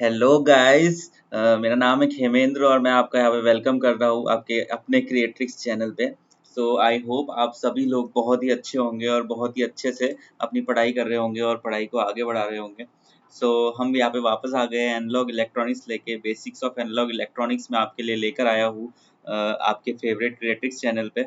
Hello guys. मेरा नाम है खेमेंद्र और मैं आपका यहाँ पे वेलकम कर रहा हूँ आपके अपने क्रिएट्रिक्स चैनल पे। सो आई होप आप सभी लोग बहुत ही अच्छे होंगे और बहुत ही अच्छे से अपनी पढ़ाई कर रहे होंगे और पढ़ाई को आगे बढ़ा रहे होंगे। सो हम यहाँ पे वापस आ गए हैं एनालॉग इलेक्ट्रॉनिक्स लेके। बेसिक्स ऑफ एनालॉग इलेक्ट्रॉनिक्स मैं आपके लिए लेकर आया हूँ आपके फेवरेट क्रिएट्रिक्स चैनल पे।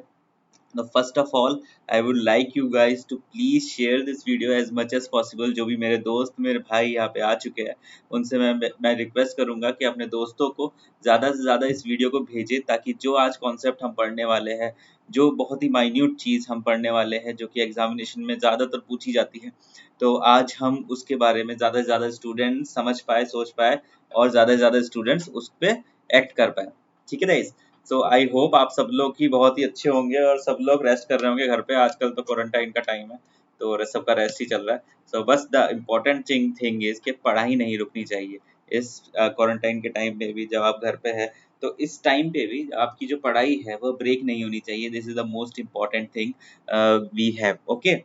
Now, first of all, I would like you guys to please share this video as much as possible। जो भी मेरे दोस्त मेरे भाई यहाँ पे आ चुके हैं उनसे मैं रिक्वेस्ट करूंगा कि अपने दोस्तों को ज़्यादा से ज़्यादा इस वीडियो को भेजें, ताकि जो आज कॉन्सेप्ट हम पढ़ने वाले हैं, जो बहुत ही माइन्यूट चीज़ हम पढ़ने वाले हैं जो कि एग्जामिनेशन में ज़्यादातर पूछी जाती है, तो आज हम उसके बारे में ज़्यादा से ज़्यादा स्टूडेंट समझ पाए, सोच पाए और ज़्यादा से ज़्यादा स्टूडेंट्स उस पर एक्ट कर पाए। ठीक है गाइस। सो आई होप आप सब लोग ही बहुत ही अच्छे होंगे और सब लोग रेस्ट कर रहे होंगे घर पे। आजकल तो क्वारंटाइन का टाइम है, तो सबका रेस्ट ही चल रहा है। सो बस द इम्पोर्टेंट थिंग इज कि पढ़ाई नहीं रुकनी चाहिए इस क्वारंटाइन के टाइम पे भी। जब आप घर पे है तो इस टाइम पे भी आपकी जो पढ़ाई है वो ब्रेक नहीं होनी चाहिए। This is the most important thing we have. Okay,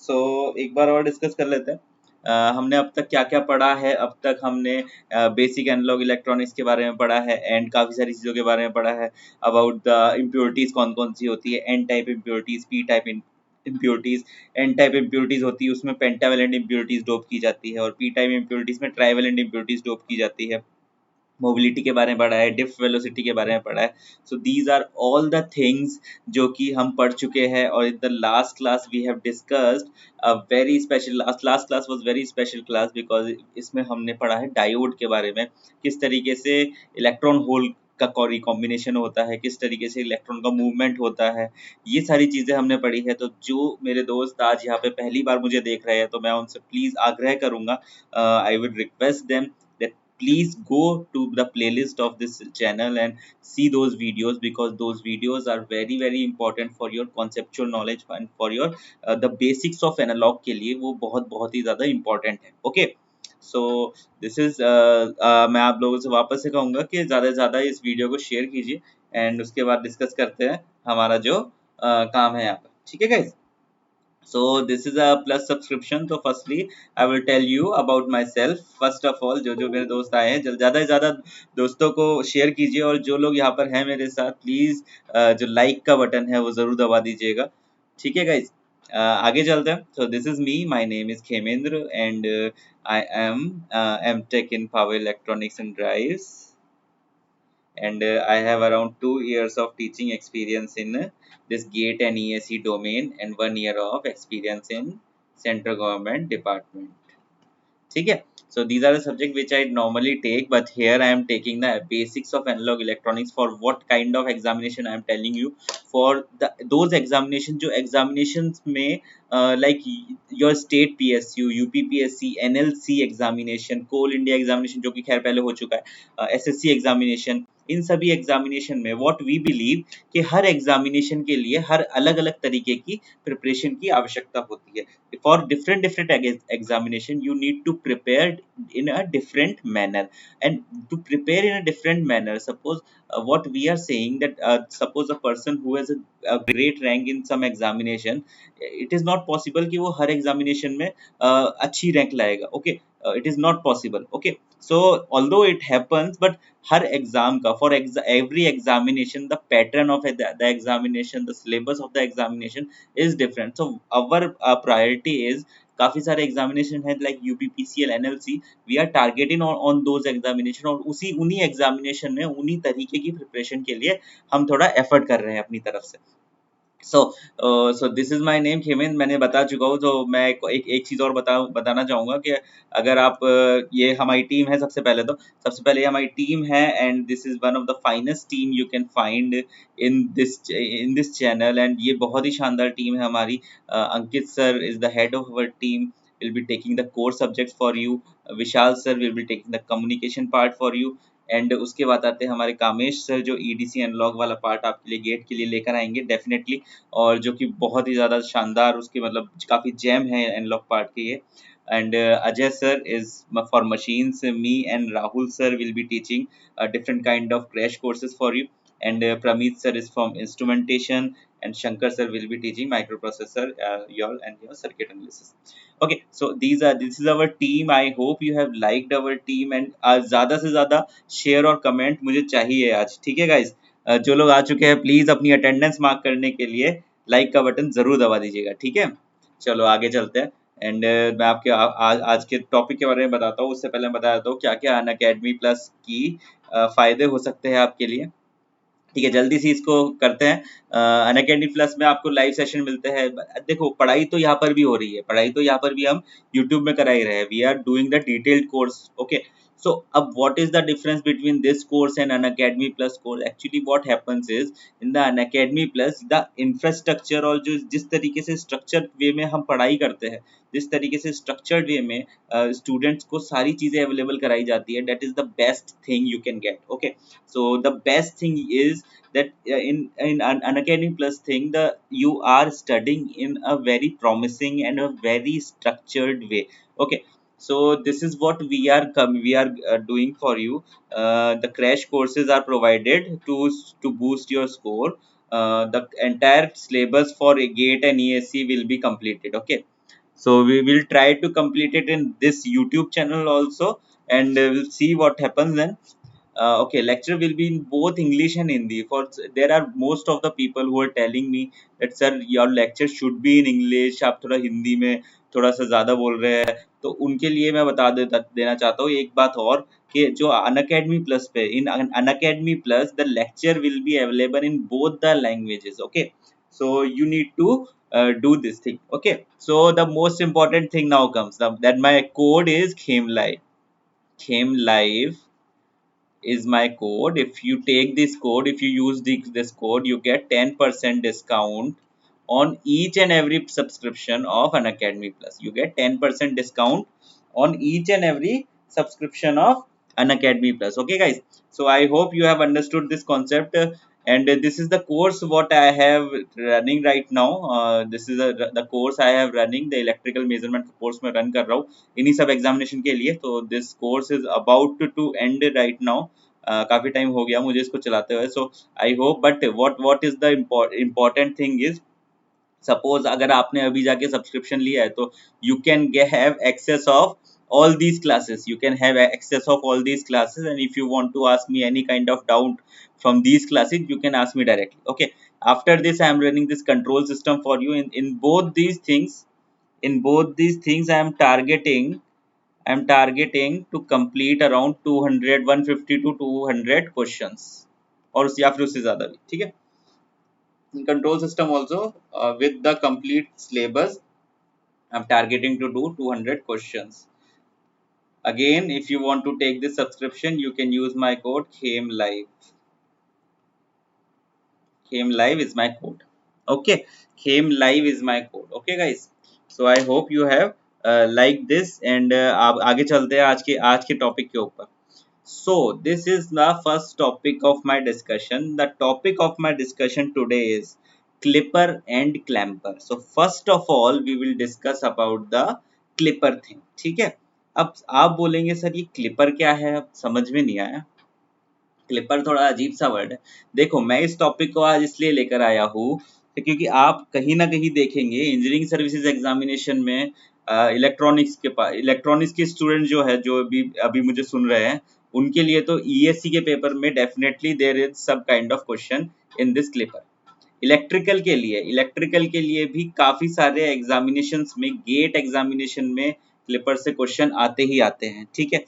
so एक बार और डिस्कस कर लेते हैं। हमने अब तक क्या क्या पढ़ा है। अब तक हमने बेसिक एनालॉग इलेक्ट्रॉनिक्स के बारे में पढ़ा है एंड काफ़ी सारी चीज़ों के बारे में पढ़ा है। अबाउट द इम्प्योरिटीज़ कौन कौन सी होती है, N type impurities, P type impurities. N type impurities होती है उसमें पेंटावेलेंट इम्प्योरिटीज़ डोप की जाती है, और पी टाइप इम्प्योरिटीज़ में ट्राइवेलेंट इम्प्योरिटीज़ डोप की जाती है। मोबिलिटी के बारे में पढ़ा है, डिफ वेलोसिटी के बारे में पढ़ा है। So these are all the things जो कि हम पढ़ चुके हैं। और in the last class we have discussed a very special, last class was very special class because इसमें हमने पढ़ा है डायोड के बारे में, किस तरीके से इलेक्ट्रॉन होल का कॉम्बिनेशन होता है, किस तरीके से इलेक्ट्रॉन का मूवमेंट होता है। ये सारी चीज़ें हमने पढ़ी है। तो जो मेरे दोस्त आज यहाँ पे पहली बार मुझे देख रहे हैं, तो मैं उनसे प्लीज़ आग्रह करूँगा, I would request them, please go to the playlist of this channel and see those videos, because those videos are very important for your conceptual knowledge and for your the basics of analog के लिए वो बहुत ही ज़्यादा important है। okay, so this is मैं आप लोगों से वापस से कहूँगा कि ज़्यादा से ज़्यादा इस वीडियो को शेयर कीजिए एंड उसके बाद डिस्कस करते हैं हमारा जो काम है यहाँ पर। ठीक है guys। So this is a plus subscription। तो firstly I will tell you about myself। first of all, जो जो मेरे दोस्त आए हैं, ज़्यादा से ज़्यादा दोस्तों को शेयर कीजिए, और जो लोग यहाँ पर हैं मेरे साथ, प्लीज़ जो लाइक का बटन है वो ज़रूर दबा दीजिएगा। ठीक है गाइज, आगे चलते हैं। So this is me, my name is Khemendra and I am MTech in Power Electronics and Drives, and I have around 2 years of teaching experience in this GATE and ESE domain and 1 year of experience in central government department। ठीक है। So these are the subject which I normally take, but here I am taking the basics of analog electronics for what kind of examination I am telling you, for the those examination जो examinations में like your state PSU, UPPSC, NLC examination, coal India examination जो कि खैर पहले हो चुका है, SSC examination, इन सभी एग्जामिनेशन में व्हाट वी बिलीव कि हर एग्जामिनेशन के लिए हर अलग अलग तरीके की प्रिपरेशन की आवश्यकता होती है। For different examination you need to prepare in a different manner, and to prepare in a different manner, suppose what we are saying that suppose a person who has a great rank in some examination, it is not possible कि वो हर examination में अच्छी rank लाएगा। okay, it is not possible। okay, so although it happens, but her exam का for every examination the pattern of the examination, the syllabus of the examination is different। so our priority is, काफी सारे examination है like UPPCL, NLC, we are targeting on those examination, और उन्हीं examination में उन्हीं तरीके की प्रिपरेशन के लिए हम थोड़ा एफर्ट कर रहे हैं अपनी तरफ से। सो this is my name Khemendra, मैंने बता चुका हूँ। तो मैं एक चीज़ और बताना चाहूँगा कि अगर आप ये हमारी टीम है। सबसे पहले ये हमारी टीम है, and this is one of the finest team you can find in this channel, and ये बहुत ही शानदार टीम है हमारी। Ankit sir is the head of our team, will be taking the core subjects for you। Vishal sir will be taking the communication part for you। And उसके बाद आते हैं हमारे कामेश सर, जो ईडीसी एनालॉग वाला पार्ट आपके लिए गेट के लिए लेकर आएंगे डेफिनेटली, और जो कि बहुत ही ज़्यादा शानदार, उसके मतलब काफ़ी जैम है एनालॉग पार्ट के ये। And Ajay sir is for machines, me and Rahul sir will be teaching different kind of crash courses for you. and Pramit sir is from instrumentation, and Shankar sir will be teaching microprocessor, and your circuit analysis. Okay, so this is our team. I hope you have liked our team, and ज़्यादा से ज़्यादा share और comment मुझे चाहिए आज, ठीक है guys. जो लोग आ चुके हैं प्लीज अपनी अटेंडेंस मार्क करने के लिए लाइक का बटन जरूर दबा दीजिएगा, ठीक है। चलो आगे चलते हैं, एंड मैं आपके आज के टॉपिक के बारे में बताता हूँ। उससे पहले मैं बता देता हूँ क्या क्या अनअकैडमी प्लस की फायदे हो सकते हैं आपके लिए, ठीक है। जल्दी से इसको करते हैं। अनअकैडमी प्लस में आपको लाइव सेशन मिलते हैं। देखो पढ़ाई तो यहाँ पर भी हो रही है, पढ़ाई तो यहाँ पर भी हम यूट्यूब में करा ही रहे हैं। We are doing the detailed course, okay. So अब what is the difference between this course and Unacademy plus course? Actually what happens is in the Unacademy plus the infrastructure, और जो जिस तरीके से स्ट्रक्चर वे में हम पढ़ाई करते हैं, जिस तरीके से स्ट्रक्चर्ड वे में स्टूडेंट्स को सारी चीजें अवेलेबल कराई जाती है, that is the best thing you can get, okay. So the best thing is that in an academy plus thing, the you are studying in a very promising and a very structured way, okay. So this is what we are doing for you. The crash courses are provided to boost your score. The entire syllabus for a gate and ESC will be completed, okay. So we will try to complete it in this YouTube channel also, and we'll see what happens then. Okay, lecture will be in both English and Hindi. For there are most of the people who are telling me that sir your lecture should be in English, आप थोड़ा हिंदी में थोड़ा सा ज़्यादा बोल रहे हैं। तो उनके लिए मैं देना चाहता हूँ एक बात और, कि जो अनअकैडमी प्लस पे, in Unacademy plus the lecture will be available in both the languages, okay. So you need to do this thing, okay. So the most important thing now comes, that my code is KHEMLive. KHEMLive is my code. If you take this code, if you use this code, you get 10% discount on each and every subscription of an Academy Plus. You get 10% discount on each and every subscription of an Academy Plus, okay guys. So I hope you have understood this concept, and this is the course what I have running right now. This is the course I have running, the electrical measurement course मैं run कर रहा हूँ इन्हीं सब examination के लिए। तो this course is about to end right now. काफी टाइम हो गया मुझे इसको चलाते हुए। So I hope, but what is the important thing is, suppose अगर आपने अभी जाके सब्सक्रिप्शन लिया है तो you can have access of all these classes, you can have access of all these classes, and if you want to ask me any kind of doubt from these classes, you can ask me directly, okay. After this I am running this control system for you. In both these things, I am targeting to complete around 200 150 to 200 questions, और या फिर उससे ज्यादा भी, ठीक है। In control system also, with the complete syllabus I'm targeting to do 200 questions. Again, if you want to take this subscription, you can use my code KHEMLive. KHEMLive is my code, okay. KHEMLive is my code, okay guys. So I hope you have liked this, and आप आगे चलते हैं आज के topic के ऊपर। So this is the first topic of my discussion. The topic of my discussion today is clipper and clamper. So first of all we will discuss about the clipper thing, ठीक है। अब आप बोलेंगे sir ये clipper क्या है, अब समझ में नहीं आया। क्लिपर थोड़ा अजीब सा वर्ड है। देखो मैं इस टॉपिक को आज इसलिए लेकर आया हूँ क्योंकि आप कहीं ना कहीं देखेंगे इंजीनियरिंग सर्विसेज एग्जामिनेशन में इलेक्ट्रॉनिक्स के स्टूडेंट जो है, जो अभी मुझे सुन रहे हैं, उनके लिए तो ईएससी के पेपर में डेफिनेटली देयर इज सब kind of question in this clipper. Electrical के लिए भी काफी सारे एग्जामिनेशंस में, गेट एग्जामिनेशन में क्लिपर से क्वेश्चन आते ही आते हैं, ठीक है।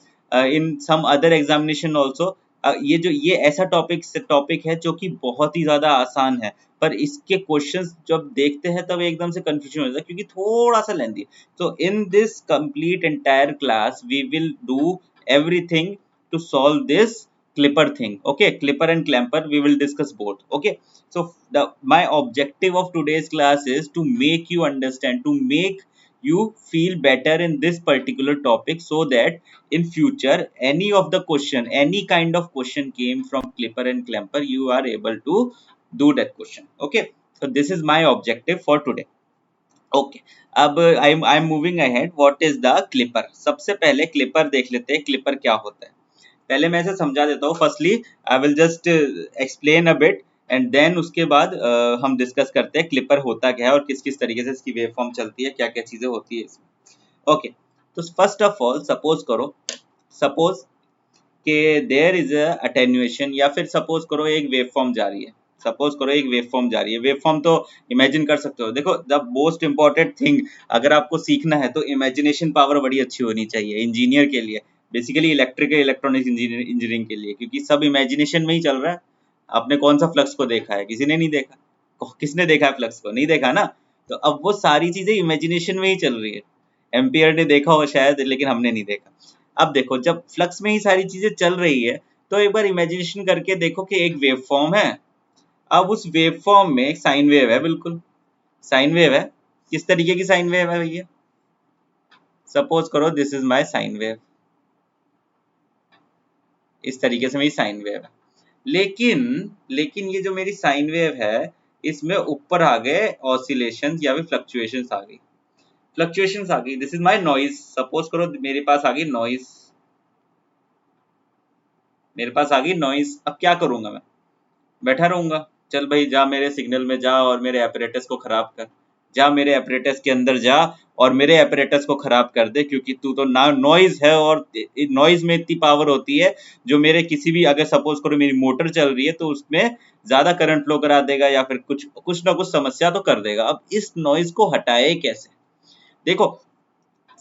इन सम अदर एग्जामिनेशन ऑल्सो ये ऐसा टॉपिक है जो कि बहुत ही ज्यादा आसान है, पर इसके क्वेश्चंस जब देखते हैं तब एकदम से कंफ्यूजन हो जाता है क्योंकि थोड़ा सा लेंथी। तो in this complete entire class we will do everything to solve this clipper thing, okay. Clipper and clamper, we will discuss both, okay. So my objective of today's class is to make you understand, to make you feel better in this particular topic, so that in future any of the question, any kind of question came from clipper and clamper, you are able to do that question, okay. So this is my objective for today, okay. अब I'm moving ahead. What is the clipper? सबसे पहले clipper देख लेते हैं, clipper क्या होता है। पहले मैं इसे समझा देता हूँ। Firstly I will just explain a bit and then उसके बाद हम डिस्कस करते हैं क्लिपर होता क्या है और किस किस तरीके से इसकी वेव फॉर्म चलती है, क्या क्या चीजें होती है इसमें। ओके, तो फर्स्ट ऑफ ऑल सपोज करो, सपोज कि देयर इज अ अटेन्युएशन, या फिर सपोज करो एक वेव फॉर्म जा रही है, सपोज करो एक वेव फॉर्म जा रही है। वेव फॉर्म तो इमेजिन कर सकते हो। देखो द मोस्ट इंपॉर्टेंट थिंग अगर आपको सीखना है तो इमेजिनेशन पावर बड़ी अच्छी होनी चाहिए इंजीनियर के लिए, बेसिकली इलेक्ट्रिकल इलेक्ट्रॉनिक्स इंजीनियरिंग के लिए, क्योंकि सब इमेजिनेशन में ही चल रहा है। आपने कौन सा फ्लक्स को देखा है? किसी ने नहीं देखा। किसने देखा है फ्लक्स को? नहीं देखा ना। तो अब वो सारी चीजें इमेजिनेशन में ही चल रही है। एम्पियर ने देखा हो शायद, लेकिन हमने नहीं देखा। अब देखो जब फ्लक्स में ही सारी चीजें चल रही है तो एक बार इमेजिनेशन करके देखो कि एक वेव फॉर्म है। अब उस वेव फॉर्म में एक साइन वेव है, बिल्कुल साइन वेव है। किस तरीके की साइन वेव है भैया? सपोज करो this is my sine wave, इस तरीके से मेरी साइन वेव है। लेकिन लेकिन ये जो मेरी साइन वेव है इसमें ऊपर आ गए ऑसिलेशंस या फिर फ्लक्चुएशंस आ गई, फ्लक्चुएशंस आ गई। This is my noise. Suppose करो मेरे पास आ गई नॉइज, मेरे पास आ गई नॉइज। अब क्या करूंगा मैं? बैठा रहूंगा। चल भाई जा मेरे सिग्नल में जा और मेरे एपरेटस को खराब कर, जा मेरे एपरेटस के अंदर जा और मेरे एपरेटस को खराब कर दे, क्योंकि तू तो ना नॉइज है और नॉइज में इतनी पावर होती है जो मेरे किसी भी, अगर सपोज करो मेरी मोटर चल रही है तो उसमें ज्यादा करंट फ्लो करा देगा या फिर कुछ कुछ ना कुछ समस्या तो कर देगा। अब इस नॉइज को हटाए कैसे? देखो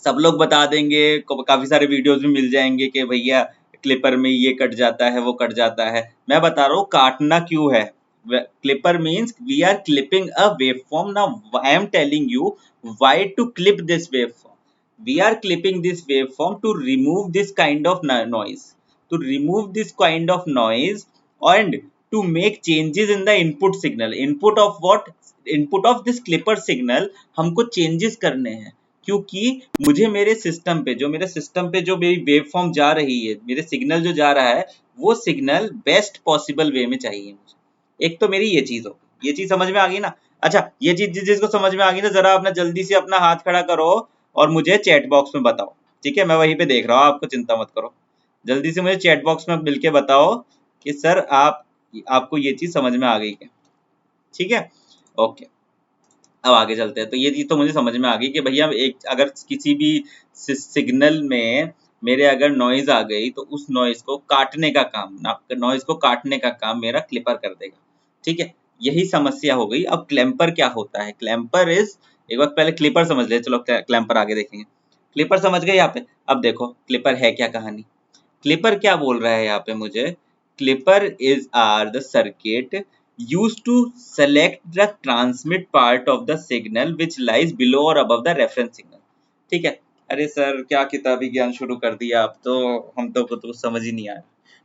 सब लोग बता देंगे, काफी सारे वीडियोस भी मिल जाएंगे कि भैया क्लिपर में ये कट जाता है वो कट जाता है। मैं बता रहा हूँ काटना क्यों है। Clipper means we are clipping a wave form. Now I am telling you why to clip this wave form. We are clipping this wave form to remove this kind of noise, to remove this kind of noise and to make changes in the input signal। input of what? input of this clipper signal हमको changes करने हैं, क्योंकि मुझे मेरे system पे जो मेरी wave form जा रही है, मेरे सिग्नल जो जा रहा है वो सिग्नल बेस्ट पॉसिबल वे में चाहिए मुझे। एक तो मेरी ये चीज हो, ये चीज समझ में आ गई ना। अच्छा, ये चीज जिसको समझ में आ गई ना जरा अपना जल्दी से अपना हाथ खड़ा करो और मुझे चैट बॉक्स में बताओ। ठीक है, मैं वहीं पे देख रहा हूँ, आपको चिंता मत करो। जल्दी से मुझे चैट बॉक्स में मिलके बताओ कि सर आपको ये चीज समझ में आ गई क्या। ठीक है, ओके। अब आगे चलते हैं। तो ये चीज तो मुझे समझ में आ गई कि भैया एक अगर किसी भी सिग्नल में मेरे अगर नॉइज आ गई तो उस नॉइज को काटने का काम, नॉइज को काटने का काम मेरा क्लिपर कर देगा। ठीक है, यही समस्या हो गई। अब क्लैंपर क्या होता है? क्लैंपर इज, एक बार पहले क्लिपर समझ ले, चलो क्लैंपर आगे देखेंगे। क्लिपर समझ गए यहाँ पे? अब देखो क्लिपर है क्या कहानी। क्लिपर क्या बोल रहा है यहाँ पे मुझे? Clipper is are the circuit used to select the transmit part of the signal which lies below or above the reference signal। ठीक है। अरे सर क्या किताबी ज्ञान शुरू कर दिया आप तो, हम तो कुछ समझ ही नहीं आया।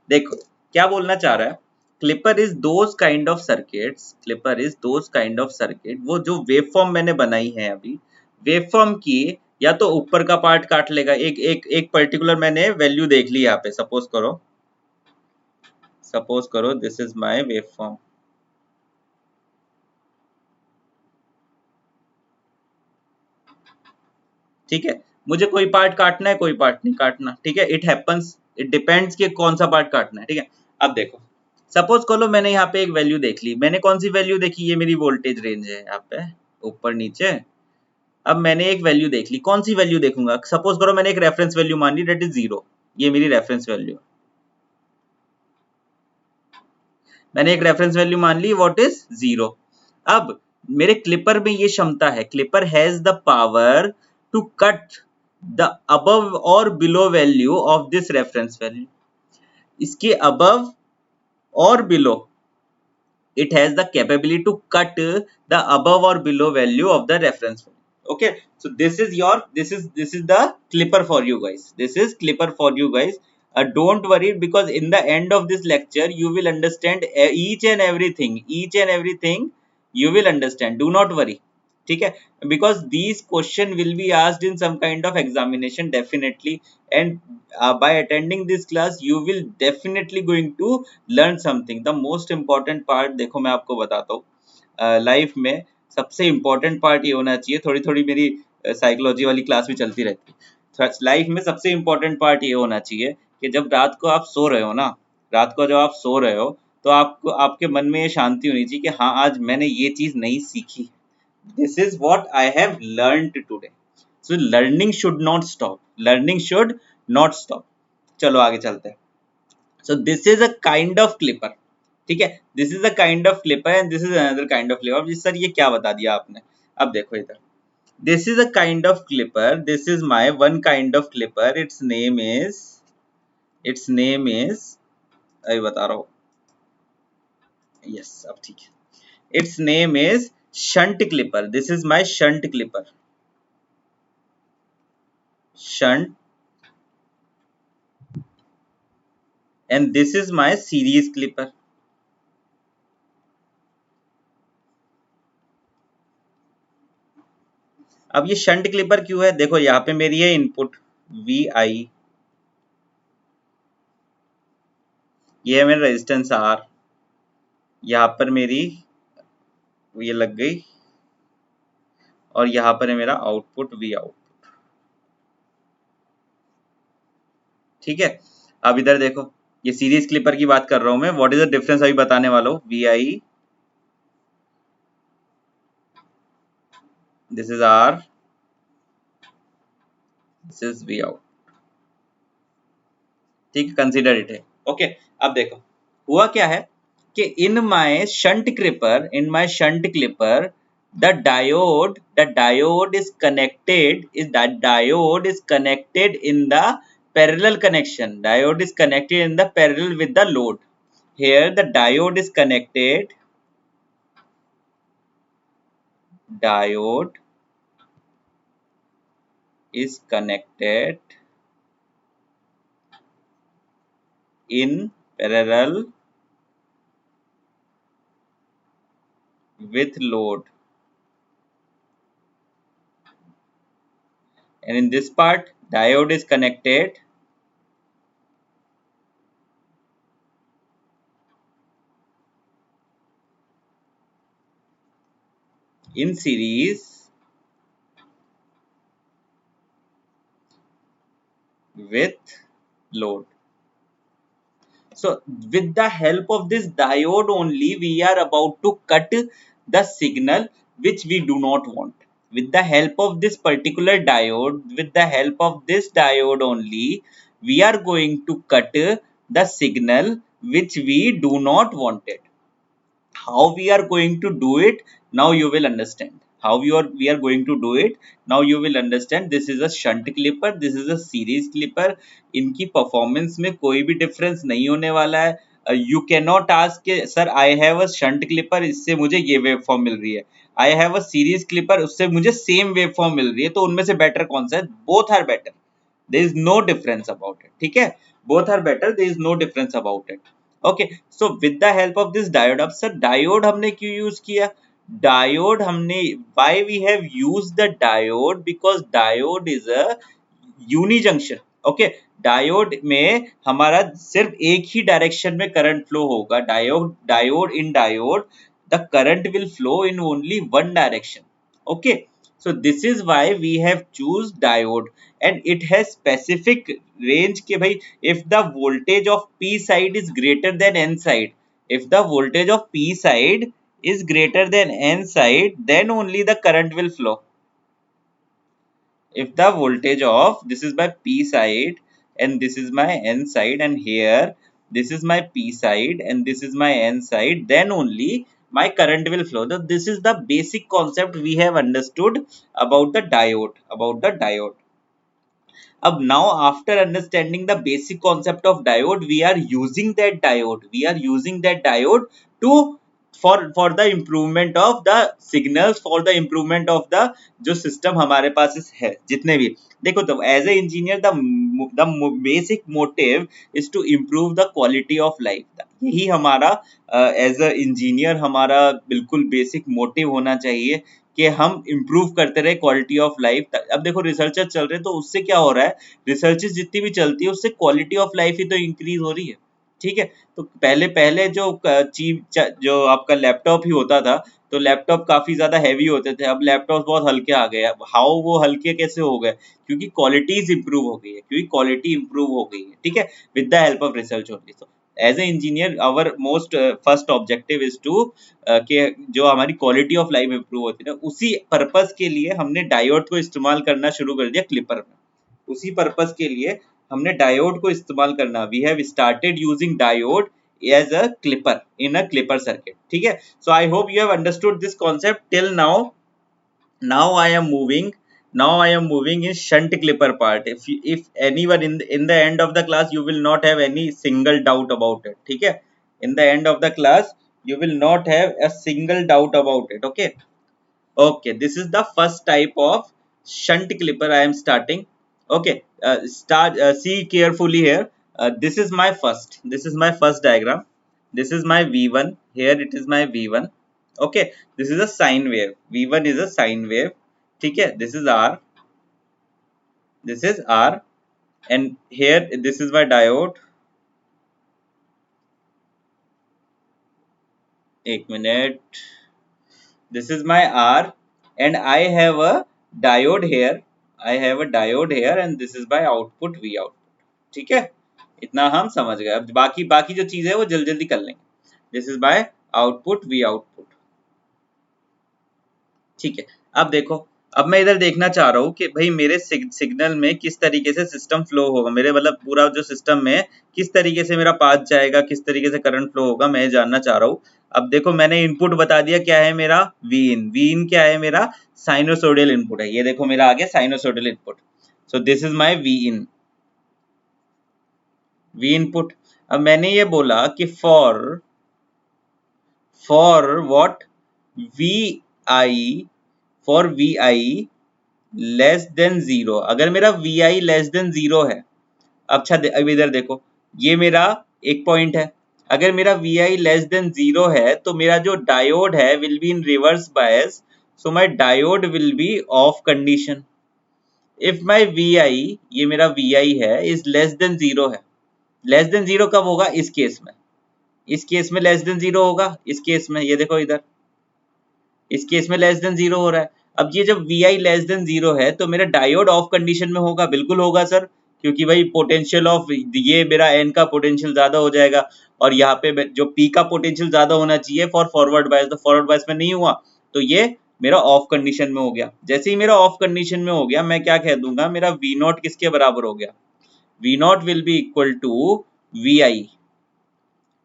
देखो क्या बोलना चाह रहा है, clipper is those kind of circuits, clipper is those kind of circuit, वो जो वेव फॉर्म मैंने बनाई है अभी, वेव फॉर्म की या तो ऊपर का पार्ट काट लेगा। एक पर्टिकुलर मैंने वैल्यू देख ली यहाँ पे। सपोज करो this is my wave form. ठीक है, मुझे कोई पार्ट काटना है, कोई पार्ट नहीं काटना। ठीक है, इट हैपन्स, इट डिपेंड्स कि कौन सा पार्ट काटना है। ठीक है, अब देखो सपोज करो मैंने यहाँ पे एक वैल्यू देख ली। मैंने कौन सी वैल्यू देखी? ये मेरी वोल्टेज रेंज है यहाँ पे ऊपर नीचे। अब मैंने एक वैल्यू देख ली, कौन सी वैल्यू देखूंगा? सपोज करो मैंने एक रेफरेंस वैल्यू मान ली, डेट इज 0। ये मेरी रेफरेंस वैल्यू, मैंने एक रेफरेंस वैल्यू मान ली, व्हाट इज 0। अब मेरे क्लिपर में ये क्षमता है, clipper has the power to cut the above और below value of this reference value. इसके अबव और below, it has the capability to cut the above or below value of the reference value। okay, so this is the clipper for you guys, this is clipper for you guys। don't worry, because in the end of this lecture you will understand each and everything you will understand, do not worry। ठीक है, because these question will be asked in some kind of examination definitely, and by attending this class you will definitely going to learn something। the most important part देखो मैं आपको बताता हूँ, life में सबसे important part ये होना चाहिए। थोड़ी थोड़ी मेरी साइकोलॉजी वाली क्लास भी चलती रहती है। लाइफ में सबसे इम्पोर्टेंट पार्ट ये होना चाहिए कि जब रात को आप सो रहे हो ना, रात को जब आप सो रहे हो तो आपको आपके मन में ये शांति होनी चाहिए कि हाँ आज मैंने ये चीज नहीं सीखी। This is what I have learned today. So learning should not stop, learning should not stop. चलो आगे चलते हैं। सो this is a kind of clipper, ठीक है, this is a kind of clipper and this is another kind of clipper. Sir ये क्या बता दिया आपने? अब देखो इधर, this is a kind of clipper, this is my one kind of clipper, its name is अभी बता रहा हूँ, yes अब ठीक है, its name is shunt clipper, this is my shunt clipper, shunt, and this is my series clipper। अब ये shunt clipper क्यों है? देखो यहाँ पे मेरी है इनपुट वी आई, ये है मेरा रेजिस्टेंस आर, यहाँ पर मेरी ये लग गई, और यहाँ पर है मेरा आउटपुट वी आउट, ठीक है। अब इधर देखो, ये सीरीज क्लिपर की बात कर रहा हूं मैं, व्हाट इज द डिफरेंस अभी बताने वाला हूं। V I, this is R, this is V out, ठीक है, कंसीडर इट है, ओके। अब देखो हुआ क्या है कि in my shunt clipper, in my shunt clipper the diode is connected, is that diode is connected in the parallel connection, diode is connected in the parallel with the load। Here the diode is connected, diode is connected in parallel with load, and in this part diode is connected in series with load। So with the help of this diode only we are about to cut the signal which we do not want। With the help of this particular diode, with the help of this diode only, we are going to cut the signal which we do not want it। How we are going to do it, now you will understand how we are going to do it। now you will understand, this is a shunt clipper, this is a series clipper, इनकी performance में कोई भी difference नहीं होने वाला है। You can not ask के sir I have a shunt clipper, इससे मुझे ये वेव फॉर्म मिल रही है, I have a series clipper, उससे मुझे सेम वेव फॉर्म मिल रही है, तो उनमें से बेटर कौन सा है? Both are better, there is no difference about it, ठीक है, both are better, there is no difference about it। Okay, so with the help of this diode, अब सर डायोड हमने क्यों यूज किया? डायोड हमने, why we have used the diode, because diode is a uni junction. Okay, diode में हमारा सिर्फ एक ही डायरेक्शन में करंट फ्लो होगा, diode in diode the current will flow in only one direction. Okay, so this is why we have choose diode, and it has specific range के भाई, if the voltage of p side is greater than n side, if the voltage of p side is greater than n side, then only the current will flow। if the voltage of, this is my p side and this is my n side, and here this is my p side and this is my n side, then only my current will flow। This is the basic concept we have understood about the diode, about the diode। अब now after understanding the basic concept of diode, we are using that diode, we are using that diode to for the improvement of the signals, for the improvement of the जो system हमारे पास है जितने भी। देखो तो as a engineer the basic motive is to improve the quality of life, यही हमारा एज अ इंजीनियर हमारा बिल्कुल बेसिक मोटिव होना चाहिए कि हम इम्प्रूव करते रहे क्वालिटी ऑफ लाइफ। अब देखो रिसर्चर चल रहे हैं तो उससे क्या हो रहा है, रिसर्चेस जितनी भी चलती है उससे क्वालिटी ऑफ लाइफ ही तो इंक्रीज हो रही है। ठीक है। तो पहले पहले जो जो आपका लैपटॉप ही होता था, तो लैपटॉप काफी ज्यादा हैवी होते थे, अब लैपटॉप बहुत हल्के आ गए। अब हाउ वो हल्के कैसे हो गए? क्योंकि क्वालिटीज इंप्रूव हो गई है, क्योंकि क्वालिटी इंप्रूव हो गई है, ठीक है, with the help of research only. So as a engineer our most first objective is to कि जो हमारी क्वालिटी ऑफ लाइफ इंप्रूव होती है, उसी पर्पस के लिए हमने डायोड को इस्तेमाल करना शुरू कर दिया क्लिपर में। उसी पर्पस के लिए हमने डायोड को इस्तेमाल करना, we have started using diode as a clipper in a clipper circuit, ठीक है। So I hope you have understood this concept till now. now I am moving now I am moving in shunt clipper part. If anyone in the end of the class, you will not have any single doubt about it, ठीक है। in the end of the class you will not have a single doubt about it, okay। okay, this is the first type of shunt clipper I am starting, okay। See carefully here. This is my first diagram. This is my V1, here it is my V1, okay। This is a sine wave, V1 is a sine wave, ठीक है। This is R, and here this is my diode, एक minute, this is my R, and I have a diode here, and this is my output V output, ठीक है। इतना हम समझ गए। अब बाकी बाकी जो चीज है वो जल्दी जल्दी कर लेंगे। This is my output V output, ठीक है। अब देखो, अब मैं इधर देखना चाह रहा हूँ कि भाई मेरे सिग्नल में किस तरीके से सिस्टम फ्लो होगा, मेरे मतलब पूरा जो सिस्टम में किस तरीके से मेरा पाथ जाएगा, किस तरीके से करंट फ्लो होगा, मैं जानना चाह रहा हूँ। अब देखो मैंने इनपुट बता दिया, क्या है मेरा वी इन क्या है मेरा साइनोसोडियल इनपुट है, ये देखो मेरा आ गया sinusoidal input. So this is my V input. अब मैंने ये बोला कि for what V I for V I less than 0, अगर मेरा वी आई लेस देन 0 है। अच्छा अब इधर देखो, ये मेरा एक पॉइंट है। अगर मेरा वी आई लेस देन 0 है तो मेरा जो डायोड है will be in reverse bias, so my diode will be off condition. If my V I, ये मेरा वी आई है, इज लेस देन 0 है। लेस देन 0 कब होगा? इस केस में, इस केस में लेस देन 0 होगा। इस केस में ये देखो इधर, इस केस में लेस देन 0 हो रहा है। अब ये जब वी आई लेस देन 0 है तो मेरा डायोड ऑफ कंडीशन में होगा, बिल्कुल होगा सर, क्योंकि भाई पोटेंशियल ऑफ ये मेरा एन का पोटेंशियल ज्यादा हो जाएगा, और यहाँ पे जो पी का पोटेंशियल ज्यादा होना चाहिए फॉर फॉरवर्ड बायस, तो फॉरवर्ड बायस में नहीं हुआ, तो ये मेरा ऑफ कंडीशन में हो गया। जैसे ही मेरा ऑफ कंडीशन में हो गया, मैं क्या कह दूंगा, मेरा वी नॉट किसके बराबर हो गया? V not will be equal to V I,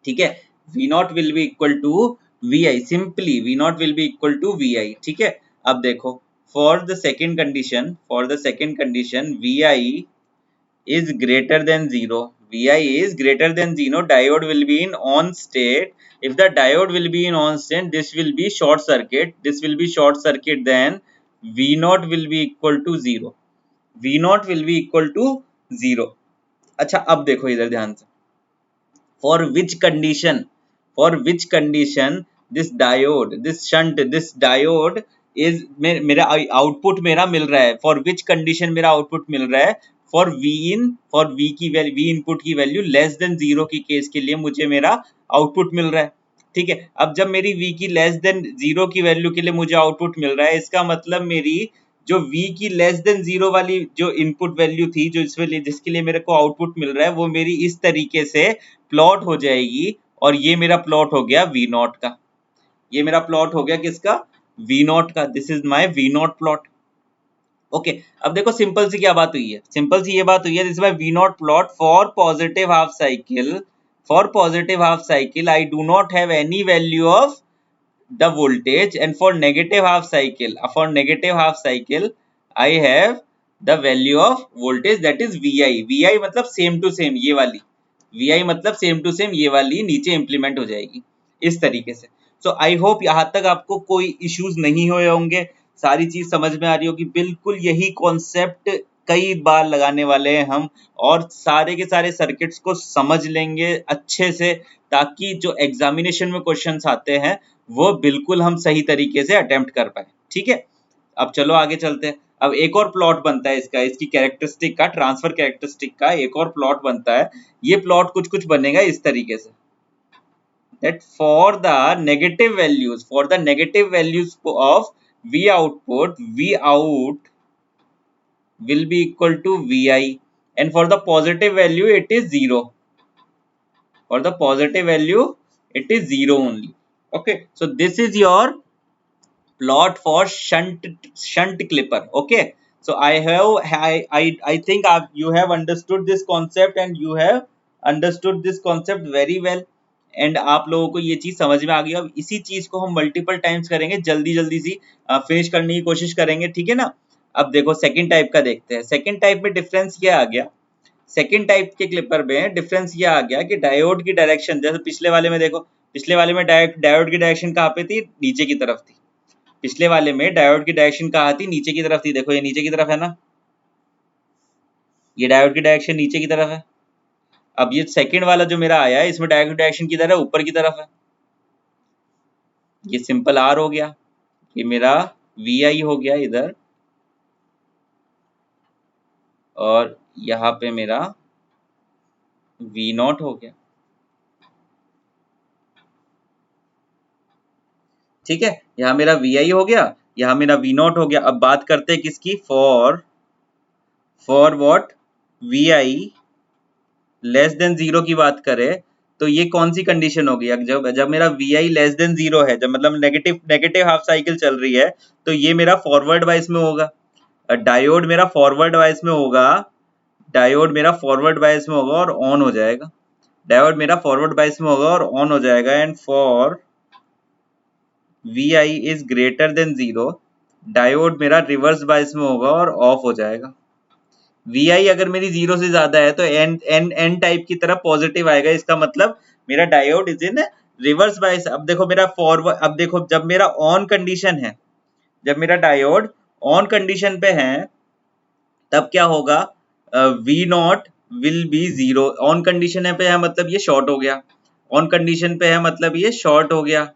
ठीक है। V not will be equal to V I, simply V not will be equal to V I, ठीक है। अब देखो, for the second condition V I is greater than 0, Vi is greater than 0, diode will be in on state. If the diode will be in on state, this will be short circuit, then V naught will be equal to 0, अच्छा अब देखो इधर ध्यान से, for which condition this diode is मेरा output मेरा मिल रहा है, for which condition मेरा आउटपुट मिल रहा है? फॉर वी की वैल्यू, वी इनपुट की वैल्यू लेस देन 0 की केस के लिए मुझे मेरा आउटपुट मिल रहा है, ठीक है। अब जब मेरी v की लेस देन 0 की वैल्यू के लिए मुझे आउटपुट मिल रहा है, इसका मतलब मेरी जो v की लेस देन 0 वाली जो इनपुट वैल्यू थी, जो जिसके लिए मेरे को आउटपुट मिल रहा है, वो मेरी इस तरीके से प्लॉट हो जाएगी, और ये मेरा प्लॉट हो गया v नॉट का। ये मेरा प्लॉट हो गया किसका? v नॉट का। This is my v not plot, okay. अब देखो सिंपल सी क्या बात हुई है, सिंपल सी ये बात हुई है, this by V not plot for positive half cycle I do not have any value of the voltage, and for negative half cycle I have the value of voltage, that is V I मतलब same to same ये वाली, we मतलब same to same ये वाली नीचे implement हो जाएगी इस तरीके से। सो आई होप यहाँ तक आपको कोई इश्यूज नहीं हुए होंगे, सारी चीज समझ में आ रही होगी। बिल्कुल यही कॉन्सेप्ट कई बार लगाने वाले हैं हम, और सारे के सारे सर्किट्स को समझ लेंगे अच्छे से, ताकि जो एग्जामिनेशन में क्वेश्चंस आते हैं वो बिल्कुल हम सही तरीके से अटेम्प्ट कर पाए, ठीक है। अब चलो आगे चलते हैं। अब एक और प्लॉट बनता है इसका, इसकी कैरेक्टरिस्टिक का, ट्रांसफर कैरेक्टरिस्टिक का एक और प्लॉट बनता है। ये प्लॉट कुछ कुछ बनेगा इस तरीके से, that for the negative values of V output, V out will be equal to Vi, and for the positive value it is 0. For the positive value it is 0 only. Okay, so this is your plot for shunt clipper. Okay, so I think you have understood this concept, and you have understood this concept very well, and आप लोगों को ये चीज समझ में आ गई। अब इसी चीज को हम मल्टीपल टाइम्स करेंगे, जल्दी जल्दी सी फिनिश करने की कोशिश करेंगे, ठीक है ना। अब देखो सेकंड टाइप का देखते हैं। सेकंड टाइप में डिफरेंस क्या आ गया, सेकंड टाइप के क्लिपर में डिफरेंस ये आ गया कि डायोड की डायरेक्शन, जैसे पिछले वाले में देखो, पिछले वाले में डायोड की डायरेक्शन कहाँ पे थी, नीचे की तरफ थी। पिछले वाले में डायोड की डायरेक्शन कहाँ थी, नीचे की तरफ थी। देखो ये नीचे की तरफ है ना, ये डायोड की डायरेक्शन नीचे की तरफ है। अब ये सेकंड वाला जो मेरा आया है, इसमें डायोड की डायरेक्शन किधर है, ऊपर की तरफ है। ये सिंपल आर हो गया, ये मेरा वी आई हो गया इधर, और यहाँ पे मेरा वी नॉट हो गया, ठीक है। यहाँ मेरा वी आई हो गया, यहाँ मेरा वी नॉट हो गया। अब बात करते हैं किसकी, for what, V I less than 0 की बात करें तो ये कौन सी कंडीशन होगी, जब मेरा वी आई लेस देन 0 है, जब मतलब नेगेटिव हाफ साइकिल चल रही है, तो ये मेरा फॉरवर्ड बायस में होगा। डायोड मेरा फॉरवर्ड बायस में होगा, डायोड मेरा फॉरवर्ड बायस में होगा और ऑन हो जाएगा। डायोड मेरा फॉरवर्ड बायस में होगा और ऑन हो जाएगा। And for V I is greater than 0, diode मेरा रिवर्स बायस में होगा और ऑफ हो जाएगा। वी आई अगर मेरी 0 से ज्यादा है तो एन टाइप की तरफ पॉजिटिव आएगा, इसका मतलब मेरा डायोड इज इन रिवर्स बायस। अब देखो मेरा फॉरवर्ड, अब देखो जब मेरा ऑन कंडीशन है, जब मेरा डायोड ऑन कंडीशन पे है, तब क्या होगा, V not will be 0। On condition पे है मतलब ये शॉर्ट हो गया, ऑन कंडीशन पे है मतलब ये शॉर्ट हो गया,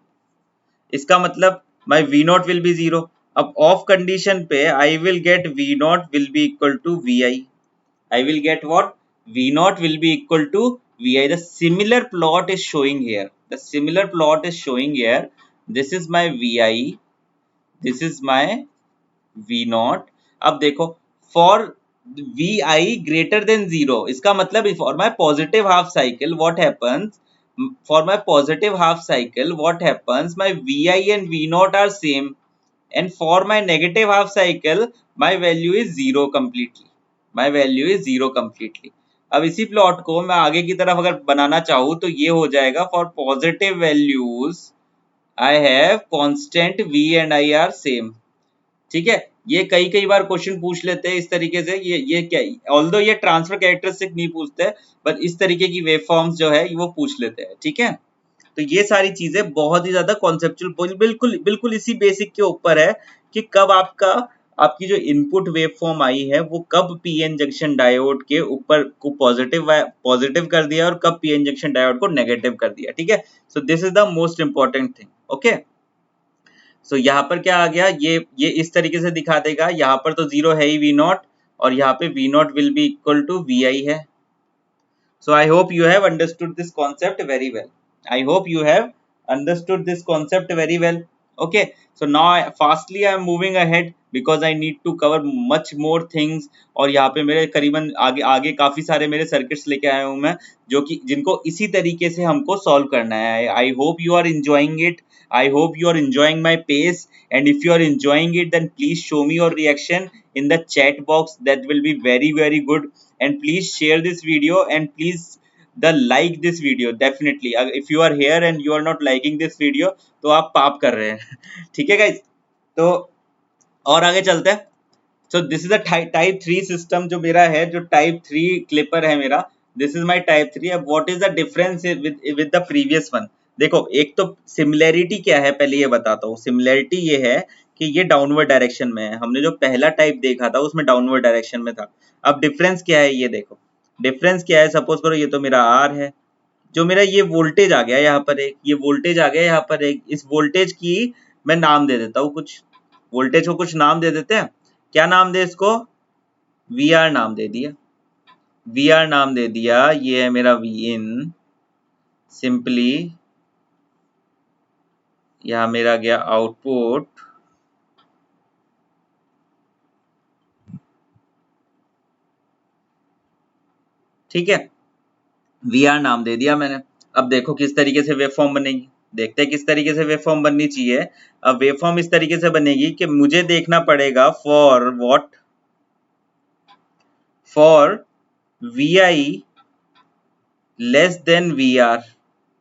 इसका मतलब my V not will be 0। अब ऑफ कंडीशन पे I will get V not will be equal to V I, I will get what? V naught will be equal to Vi. The similar plot is showing here. The similar plot is showing here. This is my Vi. This is my V naught. अब देखो for Vi greater than 0, इसका मतलब for my positive half cycle what happens? For my positive half cycle what happens? My Vi and V naught are same. And for my negative half cycle my value is 0 completely. My value is 0 completely. अब इसी plot को मैं आगे की तरफ अगर बनाना चाहूँ तो ये हो जाएगा, for positive values I have constant V and I are same, ठीक है। ये कई बार क्वेश्चन पूछ लेते हैं इस तरीके से, ये क्या, ऑल्दो ये ट्रांसफर कैरेक्टरिस्टिक नहीं पूछते, बट इस तरीके की वेव फॉर्म्स जो है वो पूछ लेते हैं, ठीक है। तो ये सारी चीजें बहुत ही ज्यादा कॉन्सेप्चुअल, बिल्कुल बिल्कुल इसी बेसिक के ऊपर है कि कब आपकी जो इनपुट वेव फॉर्म आई है वो कब पीएन जंक्शन डायोड के ऊपर को पॉजिटिव कर दिया और कब पीएन जंक्शन डायोड को नेगेटिव कर दिया, ठीक है। So this is the most important thing, okay. सो यहाँ पर क्या आ गया, ये इस तरीके से दिखा देगा, यहाँ पर तो 0 है ही वी नॉट, और यहाँ पे V not will be equal to V I है। So I hope you have understood this concept very well. I hope you have understood this concept very well. Okay, so now fastly I am moving ahead because I need to cover much more things. और यहाँ पे मेरे करीबन आगे आगे काफी सारे मेरे सर्किट्स लेके आया हूँ मैं, जो कि जिनको इसी तरीके से हमको सॉल्व करना है। I hope you are enjoying it. I hope you are enjoying my pace, and if you are enjoying it then please show me your reaction in the chat box. That will be very good. And please share this video, and please like this video definitely. If you are here and you are not liking this video तो आप पाप कर रहे हैं ठीक है guys. तो और आगे चलते हैं। सो this is a type 3 system जो मेरा है, जो टाइप 3 क्लिपर है मेरा, दिस इज माय टाइप 3। अब what is the difference with the previous one. देखो एक तो सिमिलैरिटी क्या है पहले ये बताता हूँ। सिमिलैरिटी ये है कि ये डाउनवर्ड डायरेक्शन में है, हमने जो पहला टाइप देखा था उसमें डाउनवर्ड डायरेक्शन में था। अब डिफरेंस क्या है ये देखो, डिफरेंस क्या है, सपोज करो ये तो मेरा R है, जो मेरा ये वोल्टेज आ गया यहाँ पर एक, ये वोल्टेज आ गया यहाँ पर एक, इस वोल्टेज की मैं नाम दे देता हूँ कुछ, वोल्टेज को कुछ नाम दे देते हैं। क्या नाम दे इसको, वी आर नाम दे दिया, वी आर नाम दे दिया, ये है मेरा वी इन, सिंपली यहां मेरा गया आउटपुट, ठीक है, वी आर नाम दे दिया मैंने। अब देखो किस तरीके से वेव फॉर्म बनेगी, देखते हैं किस तरीके से वेव फॉर्म बननी चाहिए। अब वेव फॉर्म इस तरीके से बनेगी कि मुझे देखना पड़ेगा for what, for V I less than V R.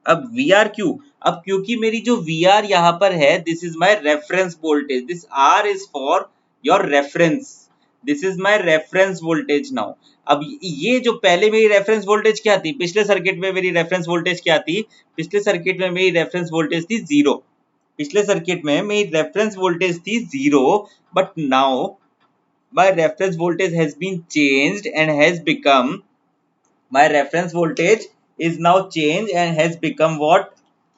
अब वी आर क्यों, अब क्योंकि मेरी जो वी आर यहाँ पर है, this is my reference voltage, this R is for your reference, this is my reference voltage now. अब ये जो पहले मेरी रेफरेंस वोल्टेज क्या थी, पिछले सर्किट में मेरी रेफरेंस वोल्टेज क्या थी, पिछले सर्किट में मेरी रेफरेंस वोल्टेज थी 0, पिछले सर्किट में मेरी रेफरेंस वोल्टेज थी 0, but now my reference voltage has been changed and has become, my reference voltage is now changed and has become what,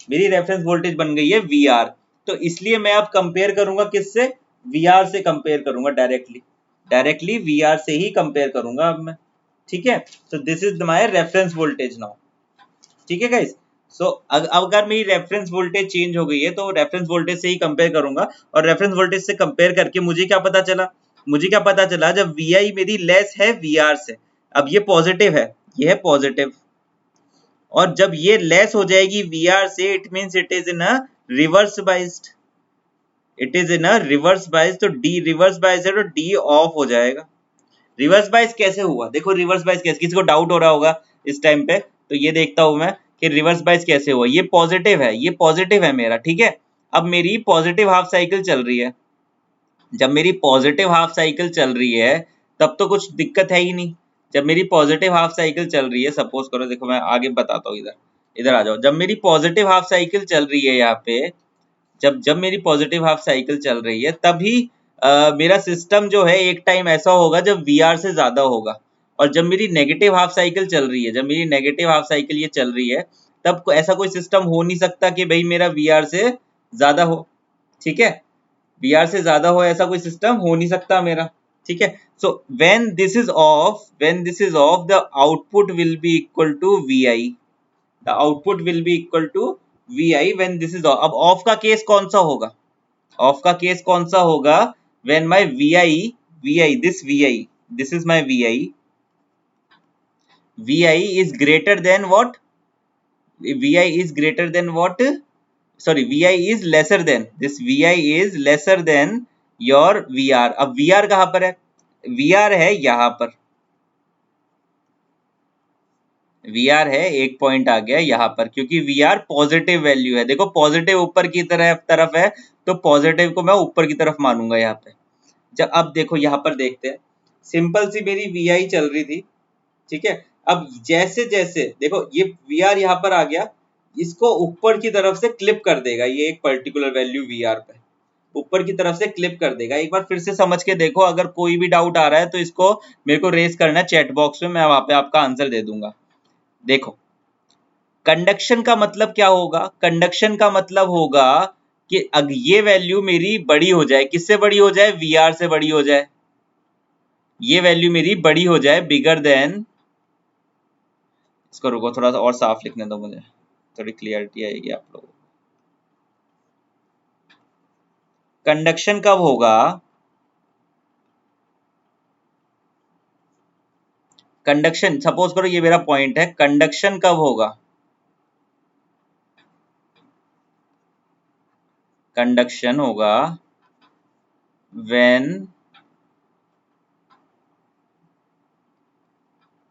मेरी रेफरेंस वोल्टेज बन गई है VR। तो इसलिए मैं अब कंपेयर करूंगा किससे, VR से कंपेयर करूंगा, डायरेक्टली VR से ही कंपेयर करूंगा अब मैं, ठीक है। तो this is my reference voltage now, ठीक है गाइस। सो अगर मेरी रेफरेंस वोल्टेज चेंज हो गई है तो रेफरेंस वोल्टेज से ही कंपेयर करूंगा, और रेफरेंस वोल्टेज से कंपेयर करके मुझे क्या पता चला, मुझे क्या पता चला, जब VI मेरी लेस है VR से, अब ये पॉजिटिव है, ये है पॉजिटिव, और जब ये लेस हो जाएगी VR से, it means it is in a reverse biased, it is in a reverse bias, तो डी रिवर्स बाइस है तो डी ऑफ हो जाएगा। रिवर्स बाइस कैसे हुआ, देखो रिवर्स बाइस कैसे, किसी को डाउट हो रहा होगा इस टाइम पे, तो ये देखता हूं मैं कि रिवर्स बाइस कैसे हुआ। ये पॉजिटिव है, ये पॉजिटिव है मेरा, ठीक है। अब मेरी पॉजिटिव हाफ साइकिल चल रही है, जब मेरी पॉजिटिव हाफ साइकिल चल रही है तब तो कुछ दिक्कत है ही नहीं। जब मेरी पॉजिटिव हाफ साइकिल चल रही है, सपोज करो, देखो मैं आगे बताता हूँ, इधर इधर आ जाओ। जब मेरी पॉजिटिव हाफ साइकिल चल रही है यहाँ पे, जब जब मेरी पॉजिटिव हाफ साइकिल चल रही है, तभी मेरा सिस्टम जो है एक टाइम ऐसा होगा जब VR से ज्यादा होगा, और जब मेरी नेगेटिव हाफ साइकिल चल रही है, जब मेरी नेगेटिव हाफ साइकिल ये चल रही है, तब ऐसा कोई सिस्टम हो नहीं सकता कि भाई मेरा VR से ज्यादा हो, ठीक है। VR से ज्यादा हो ऐसा कोई सिस्टम हो नहीं सकता मेरा, ठीक है। So when this is off, when this is off, the output will be equal to VI, the output will be equal to VI when this is off. अब ऑफ का केस कौन सा होगा, ऑफ का केस कौन सा होगा, when my VI this VI, this is my VI is greater than what, VI is greater than what, sorry, VI is lesser than, this VI is lesser than your VR। अब VR कहां पर है, VR है यहां पर, VR है, एक point आ गया यहाँ पर, क्योंकि VR पॉजिटिव वैल्यू है। देखो पॉजिटिव ऊपर की तरफ है, तो पॉजिटिव को मैं ऊपर की तरफ मानूंगा यहाँ पे। जब अब देखो यहाँ पर देखते हैं, सिंपल सी मेरी VI चल रही थी, ठीक है। अब जैसे जैसे देखो ये VR यहाँ पर आ गया, इसको ऊपर की तरफ से क्लिप कर देगा, ये एक पर्टिकुलर वैल्यू VR पे ऊपर की तरफ से क्लिप कर देगा। एक बार फिर से समझ के देखो, अगर कोई भी डाउट आ रहा है तो इसको मेरे को रेज करना है चैट बॉक्स में, मैं वहां पे आपका आंसर दे दूंगा। देखो कंडक्शन का मतलब क्या होगा, कंडक्शन का मतलब होगा कि अगर ये वैल्यू मेरी बड़ी हो जाए, किससे बड़ी हो जाए, VR से बड़ी हो जाए, ये वैल्यू मेरी बड़ी हो जाए, बिगर देन, इसको रुको थोड़ा सा और साफ लिखने दो मुझे, थोड़ी क्लियरिटी आएगी आप लोगों को। कंडक्शन कब होगा, कंडक्शन सपोज करो ये मेरा पॉइंट है, कंडक्शन कब होगा, कंडक्शन होगा when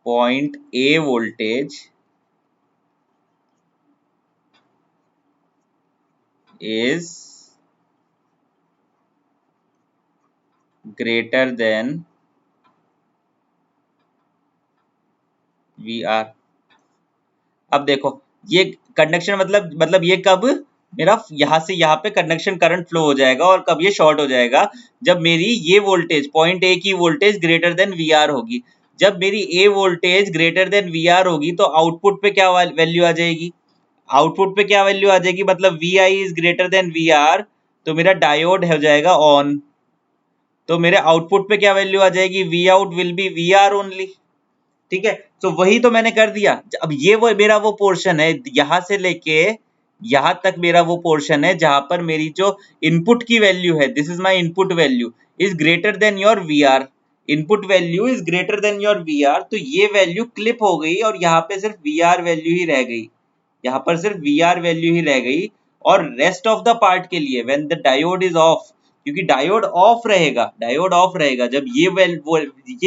point A voltage is greater than VR। अब देखो ये कंडक्शन मतलब ये कब मेरा यहां से यहां पे कंडक्शन करंट फ्लो हो जाएगा, और कब ये शॉर्ट हो जाएगा, जब मेरी ये वोल्टेज पॉइंट A की वोल्टेज ग्रेटर देन VR होगी। जब मेरी A voltage greater than VR होगी तो आउटपुट पे क्या वैल्यू आ जाएगी, आउटपुट पे क्या वैल्यू आ जाएगी, मतलब VI is greater then VR, तो मेरा डायोड हो जाएगा ऑन। तो मेरे आउटपुट पे क्या वैल्यू आ जाएगी, V out will be V R only. ठीक है, तो वही तो मैंने कर दिया। अब ये वो मेरा वो पोर्शन है, यहां से लेके यहां तक मेरा वो पोर्शन है जहां पर मेरी जो इनपुट की वैल्यू है, this is my input value is greater than your V R, input value is greater than your V R. तो ये वैल्यू क्लिप हो गई और यहाँ पे सिर्फ वी आर वैल्यू ही रह गई, यहाँ पर सिर्फ वी आर वैल्यू ही रह गई। और रेस्ट ऑफ द पार्ट के लिए when the diode is of, क्योंकि डायोड ऑफ रहेगा, डायोड ऑफ रहेगा जब ये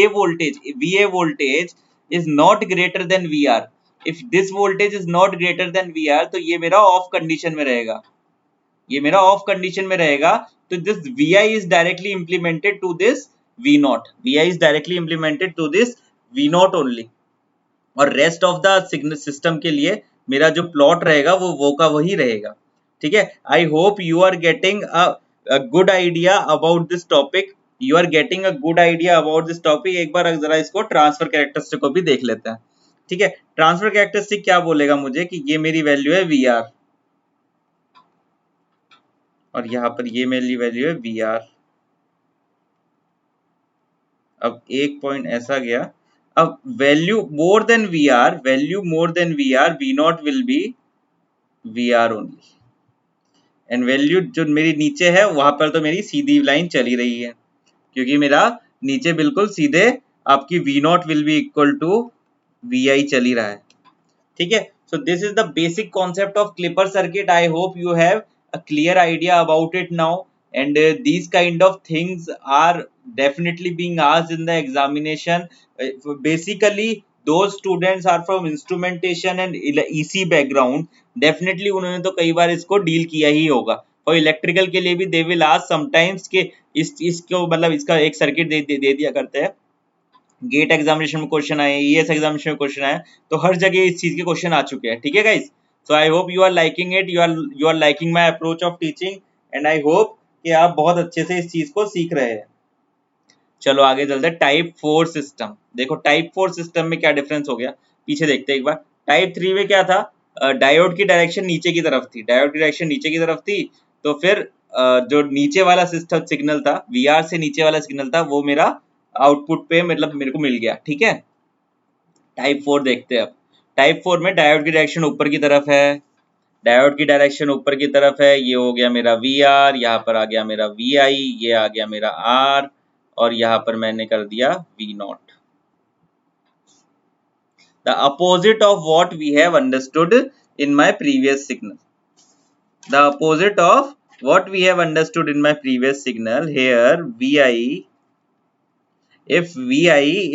voltage वीए voltage is not greater than VR, if this voltage is not greater than VR तो ये मेरा ऑफ कंडीशन में रहेगा, ये मेरा ऑफ कंडीशन में रहेगा। तो this VI is directly implemented to this V0, VI is directly implemented to this V0 only। और rest of the signal system के लिए मेरा जो प्लॉट रहेगा वो का वही रहेगा। ठीक है, I hope you are getting a good idea about this topic, you are getting a good idea about this topic. एक बार जरा इसको ट्रांसफर कैरेक्टरिस्टिक को भी देख लेते हैं। ठीक है, ट्रांसफर कैरेक्टरिस्टिक क्या बोलेगा मुझे कि ये मेरी वैल्यू है वी आर और यहाँ पर ये मेरी वैल्यू है वी आर। अब एक पॉइंट ऐसा गया, अब value more than V R, value more than V R, V not will be V R only, and value जो मेरी नीचे है वहां पर तो मेरी सीधी लाइन चली रही है, क्योंकि मेरा नीचे बिल्कुल सीधे आपकी V not will be equal to V I चली रहा है। ठीक है, so this is the basic concept of clipper circuit. I hope you have a clear idea about it now, and these kind of things are definitely being asked in the examination. Basically those students are from instrumentation and EC background, definitely उन्होंने तो कई बार इसको deal किया ही होगा। और electrical के लिए भी they will ask sometimes के इसको मतलब इसका एक सर्किट दे दिया करते हैं, गेट एग्जामिनेशन में क्वेश्चन आए, ईएस एग्जामिनेशन में क्वेश्चन आए, तो हर जगह इस चीज के क्वेश्चन आ चुके हैं। ठीक है guys, so I hope you are liking it, you are liking my approach of teaching, and I hope कि आप बहुत अच्छे से इस चीज को सीख रहे हैं। चलो आगे चलते हैं। टाइप 4 सिस्टम, देखो टाइप 4 सिस्टम में क्या डिफरेंस हो गया, पीछे देखते हैं एक बार। टाइप 3 में क्या था, डायोड की डायरेक्शन नीचे की तरफ थी, डायोड की डायरेक्शन नीचे की तरफ थी, तो फिर जो नीचे वाला सिस्टम सिग्नल था, वीआर से नीचे वाला सिग्नल था, वो मेरा आउटपुट पे मतलब मेरे को मिल गया। ठीक है, टाइप 4 देखते हैं अब। टाइप 4 में डायोड की डायरेक्शन ऊपर की तरफ है, डायोड की डायरेक्शन ऊपर की तरफ है, ये हो गया मेरा वी आर, यहाँ पर आ गया मेरा वी आई, ये आ गया मेरा आर, और यहाँ पर मैंने कर दिया V not. The opposite of what we have understood in my previous signal, the opposite of what we have understood in my previous signal, here vi, if vi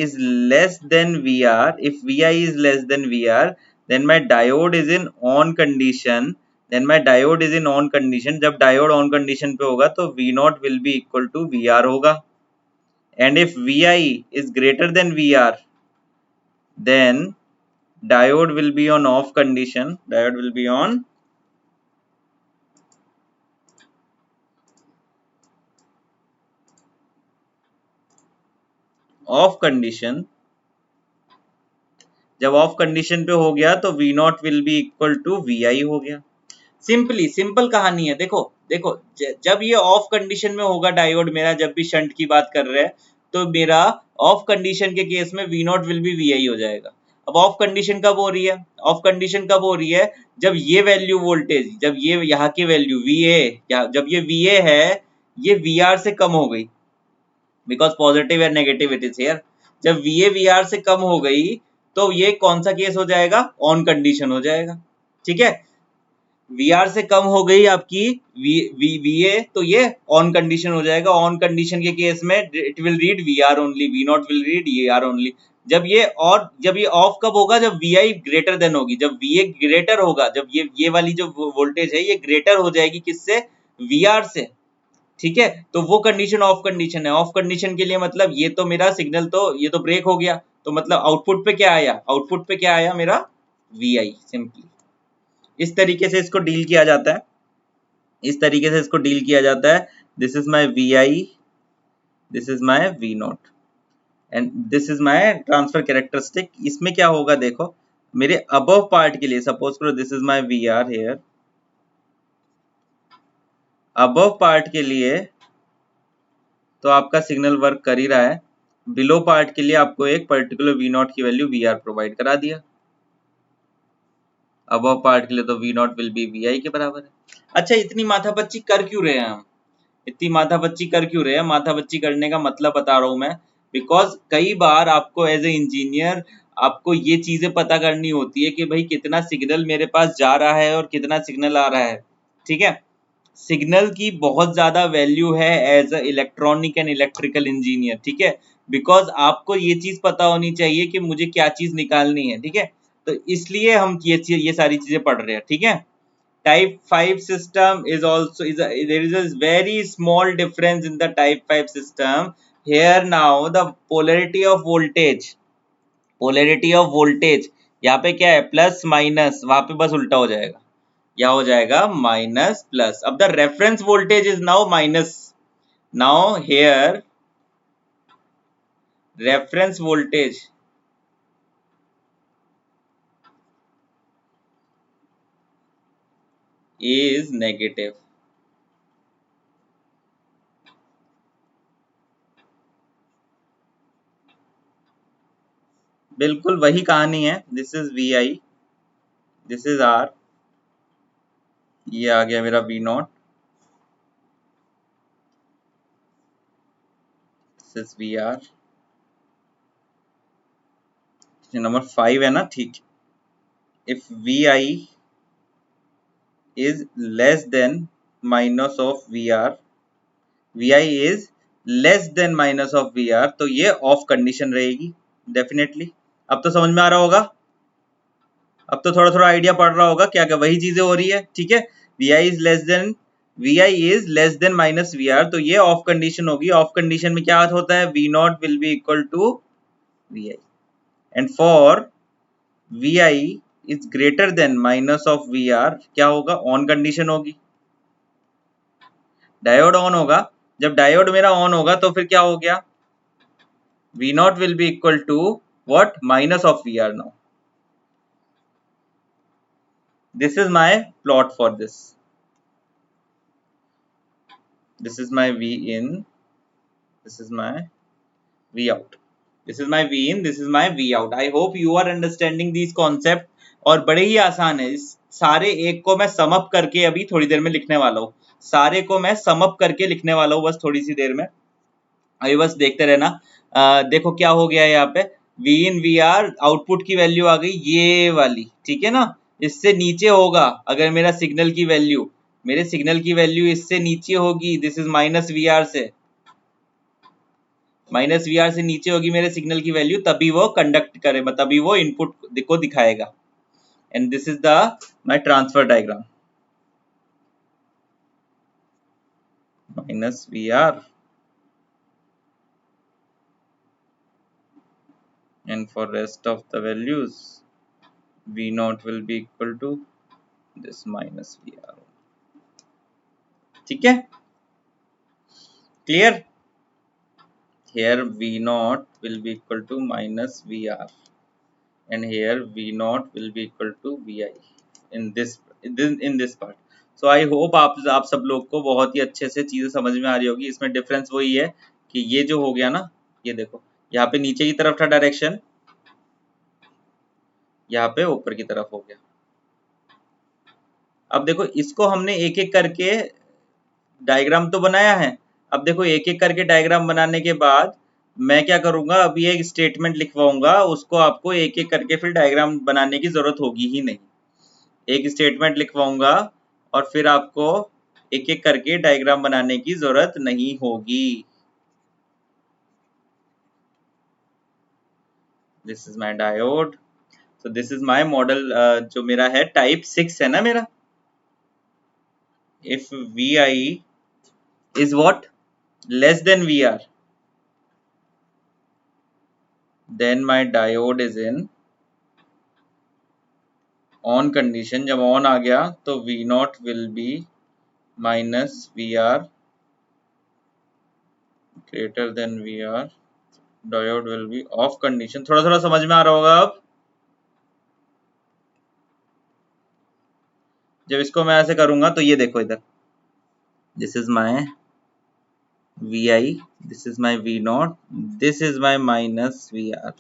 is less than vr, if vi is less than vr, then my diode is in on condition, then my diode is in on condition, जब diode on condition पे होगा तो v naught will be equal to vr होगा, and if vi is greater than vr, then diode will be on off condition, diode will be on off condition. जब off condition पे हो गया तो V not will be equal to V I हो गया। Simple कहानी है। देखो देखो जब ये ऑफ कंडीशन में होगा डायोड मेरा, जब भी शंट की बात कर रहे हैं, तो मेरा ऑफ कंडीशन के केस में V not will be V I हो जाएगा। अब ऑफ कंडीशन कब हो रही है, ऑफ कंडीशन कब हो रही है, जब ये वैल्यू वोल्टेज, जब ये यहाँ की वैल्यू वी ए, जब ये वी ए है ये वी आर से कम हो गई, because positive and negative it is here. जब वी ए वी आर से कम हो गई तो ये कौन सा केस हो जाएगा, ऑन कंडीशन हो जाएगा। ठीक है, वी आर से कम हो गई आपकी वी ए, तो ये ऑन कंडीशन हो जाएगा। ऑन कंडीशन के केस में it will read V R only, V not will read ये आर ओनली। जब ये ऑफ कब होगा, जब वी आई ग्रेटर देन होगी, जब वी ए ग्रेटर होगा, जब ये वाली जो वोल्टेज है ये ग्रेटर हो जाएगी किससे, वी आर से। ठीक है, तो वो कंडीशन ऑफ कंडीशन है। ऑफ कंडीशन के लिए मतलब ये तो मेरा सिग्नल तो ये तो ब्रेक हो गया, तो मतलब आउटपुट पे क्या आया, आउटपुट पे क्या आया मेरा वी आई। सिंपली इस तरीके से इसको डील किया जाता है, इस तरीके से इसको डील किया जाता है। This is my V I, this is my V not, and this is my transfer characteristic. इसमें क्या होगा देखो, मेरे अबव पार्ट के लिए सपोज करो this is my V R here, above part के लिए तो आपका सिग्नल वर्क कर ही रहा है। बिलो पार्ट के लिए आपको एक पर्टिकुलर वी नॉट की वैल्यू वी आर प्रोवाइड करा दिया, अबव पार्ट के लिए तो V not will be V I के बराबर है। अच्छा, इतनी माथापच्ची कर क्यों रहे हैं हम? इतनी माथापच्ची कर क्यों रहे हैं? माथापच्ची करने का मतलब बता रहा हूं मैं, बिकॉज कई बार आपको एज ए इंजीनियर आपको ये चीजें पता करनी होती है कि भाई कितना सिग्नल मेरे पास जा रहा है और कितना सिग्नल आ रहा है। ठीक है, सिग्नल की बहुत ज्यादा वैल्यू है as a electronic and electrical engineer. ठीक है, बिकॉज आपको ये चीज पता होनी चाहिए कि मुझे क्या चीज निकालनी है। ठीक है, तो इसलिए हम ये सारी चीजें पढ़ रहे हैं। ठीक है, type 5 system is also there is a very small difference in the type 5 system. Here now the polarity of voltage यहाँ पे क्या है, प्लस माइनस, वहां पे बस उल्टा हो जाएगा, क्या हो जाएगा, माइनस प्लस। अब the reference voltage is now minus. Now here reference voltage is negative. बिल्कुल वही कहानी है। This is V I, this is R, ये आ गया मेरा V not, this is V R. Number 5 है ना, ठीक। If V I is less than minus of V R, V I is less than minus of V R, तो ये off condition रहेगी डेफिनेटली। अब तो समझ में आ रहा होगा, अब तो थोड़ा थोड़ा आइडिया पड़ रहा होगा, क्या क्या वही चीजें हो रही है। ठीक है, V I is less than, V I is less than minus V R, तो ये ऑफ कंडीशन होगी। ऑफ कंडीशन में क्या होता है, V not will be equal to V I, and for V I is greater than minus of V R, क्या होगा, on condition होगी, डायोड ऑन होगा। जब डायोड मेरा ऑन होगा तो फिर क्या हो गया, V not will be equal to what, minus of V R. Now this is my plot for this is my V in, this is my V out, this is my V in, this is my V out. I hope you are understanding this concept. और बड़े ही आसान है, इस सारे एक को मैं sum up करके अभी थोड़ी देर में लिखने वाला हूँ। सारे को मैं सम अप करके लिखने वाला हूँ बस थोड़ी सी देर में, अभी बस देखते रहना। देखो क्या हो गया है यहाँ पे, V in V R, output की वैल्यू आ गई ये वाली। ठीक है ना, इससे नीचे होगा अगर मेरा सिग्नल की वैल्यू, मेरे सिग्नल की वैल्यू इससे नीचे होगी, this is minus V R से, माइनस वी आर से नीचे होगी मेरे सिग्नल की वैल्यू, तभी वो कंडक्ट करे, तभी वो इनपुट को दिखाएगा। And this is the my transfer diagram, minus V R, and for rest of the values v naught will be equal to this minus vr। ठीक है, clear. here v naught will be equal to minus vr, and here v naught will be equal to vi in this part। so I hope आप सब लोग को बहुत ही अच्छे से चीजें समझ में आ रही होगी। इसमें डिफरेंस वही है कि ये जो हो गया ना, ये देखो यहाँ पे नीचे की तरफ था डायरेक्शन, यहाँ पे ऊपर की तरफ हो गया। अब देखो इसको हमने एक एक करके डायग्राम तो बनाया है। अब देखो एक एक करके डायग्राम बनाने के बाद मैं क्या करूंगा, अभी एक स्टेटमेंट लिखवाऊंगा, उसको आपको एक एक करके फिर डायग्राम बनाने की जरूरत होगी ही नहीं। एक स्टेटमेंट लिखवाऊंगा और फिर आपको एक एक करके डायग्राम बनाने की जरूरत नहीं होगी। This is my diode, so this is my model, जो मेरा है टाइप 6 है ना मेरा। If V I is what, less than V R, then my diode is in on condition। जब on आ गया तो V naught will be minus VR greater than VR, diode will be off condition। थोड़ा थोड़ा समझ में आ रहा होगा अब। जब इसको मैं ऐसे करूंगा तो ये देखो इधर, this is my Vi, this is my V naught, this is my minus Vr.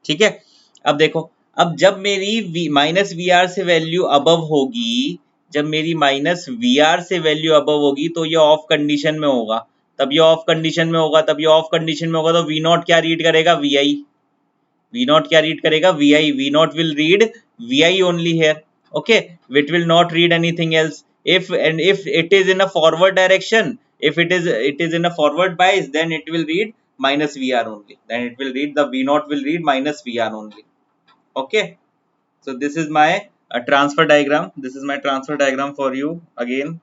ठीक है, अब देखो, अब जब मेरी माइनस वी आर से वैल्यू अबव होगी, जब मेरी माइनस वी आर से वैल्यू अबव होगी तो ये ऑफ कंडीशन में होगा, तब ये ऑफ कंडीशन में होगा, तब ये ऑफ कंडीशन में होगा, तो वी नॉट क्या रीड करेगा, वी आई, वी नॉट क्या रीड करेगा, V I, V not will read V I only here, okay, it will not read anything else. If it is in a forward direction, if it is in a forward bias, then it will read minus vr only, then it will read the v naught will read minus vr only. Okay, so this is my transfer diagram, this is my transfer diagram for you again.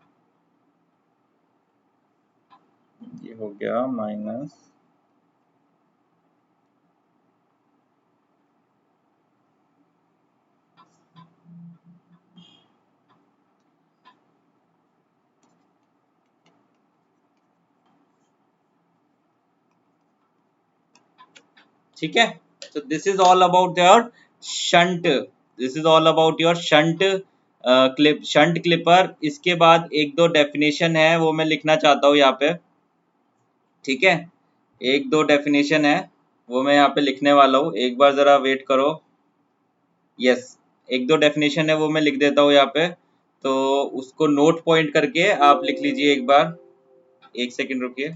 ये हो गया minus, ठीक है, so this is all about your shunt, this is all about your shunt clip, shunt clipper. इसके बाद एक दो definition है वो मैं लिखना चाहता हूँ यहाँ पे, ठीक है, एक दो डेफिनेशन है वो मैं यहाँ पे लिखने वाला हूँ, एक बार जरा वेट करो. यस, एक दो डेफिनेशन है वो मैं लिख देता हूँ यहाँ पे, तो उसको नोट पॉइंट करके आप लिख लीजिए एक बार, एक सेकंड रुकिए.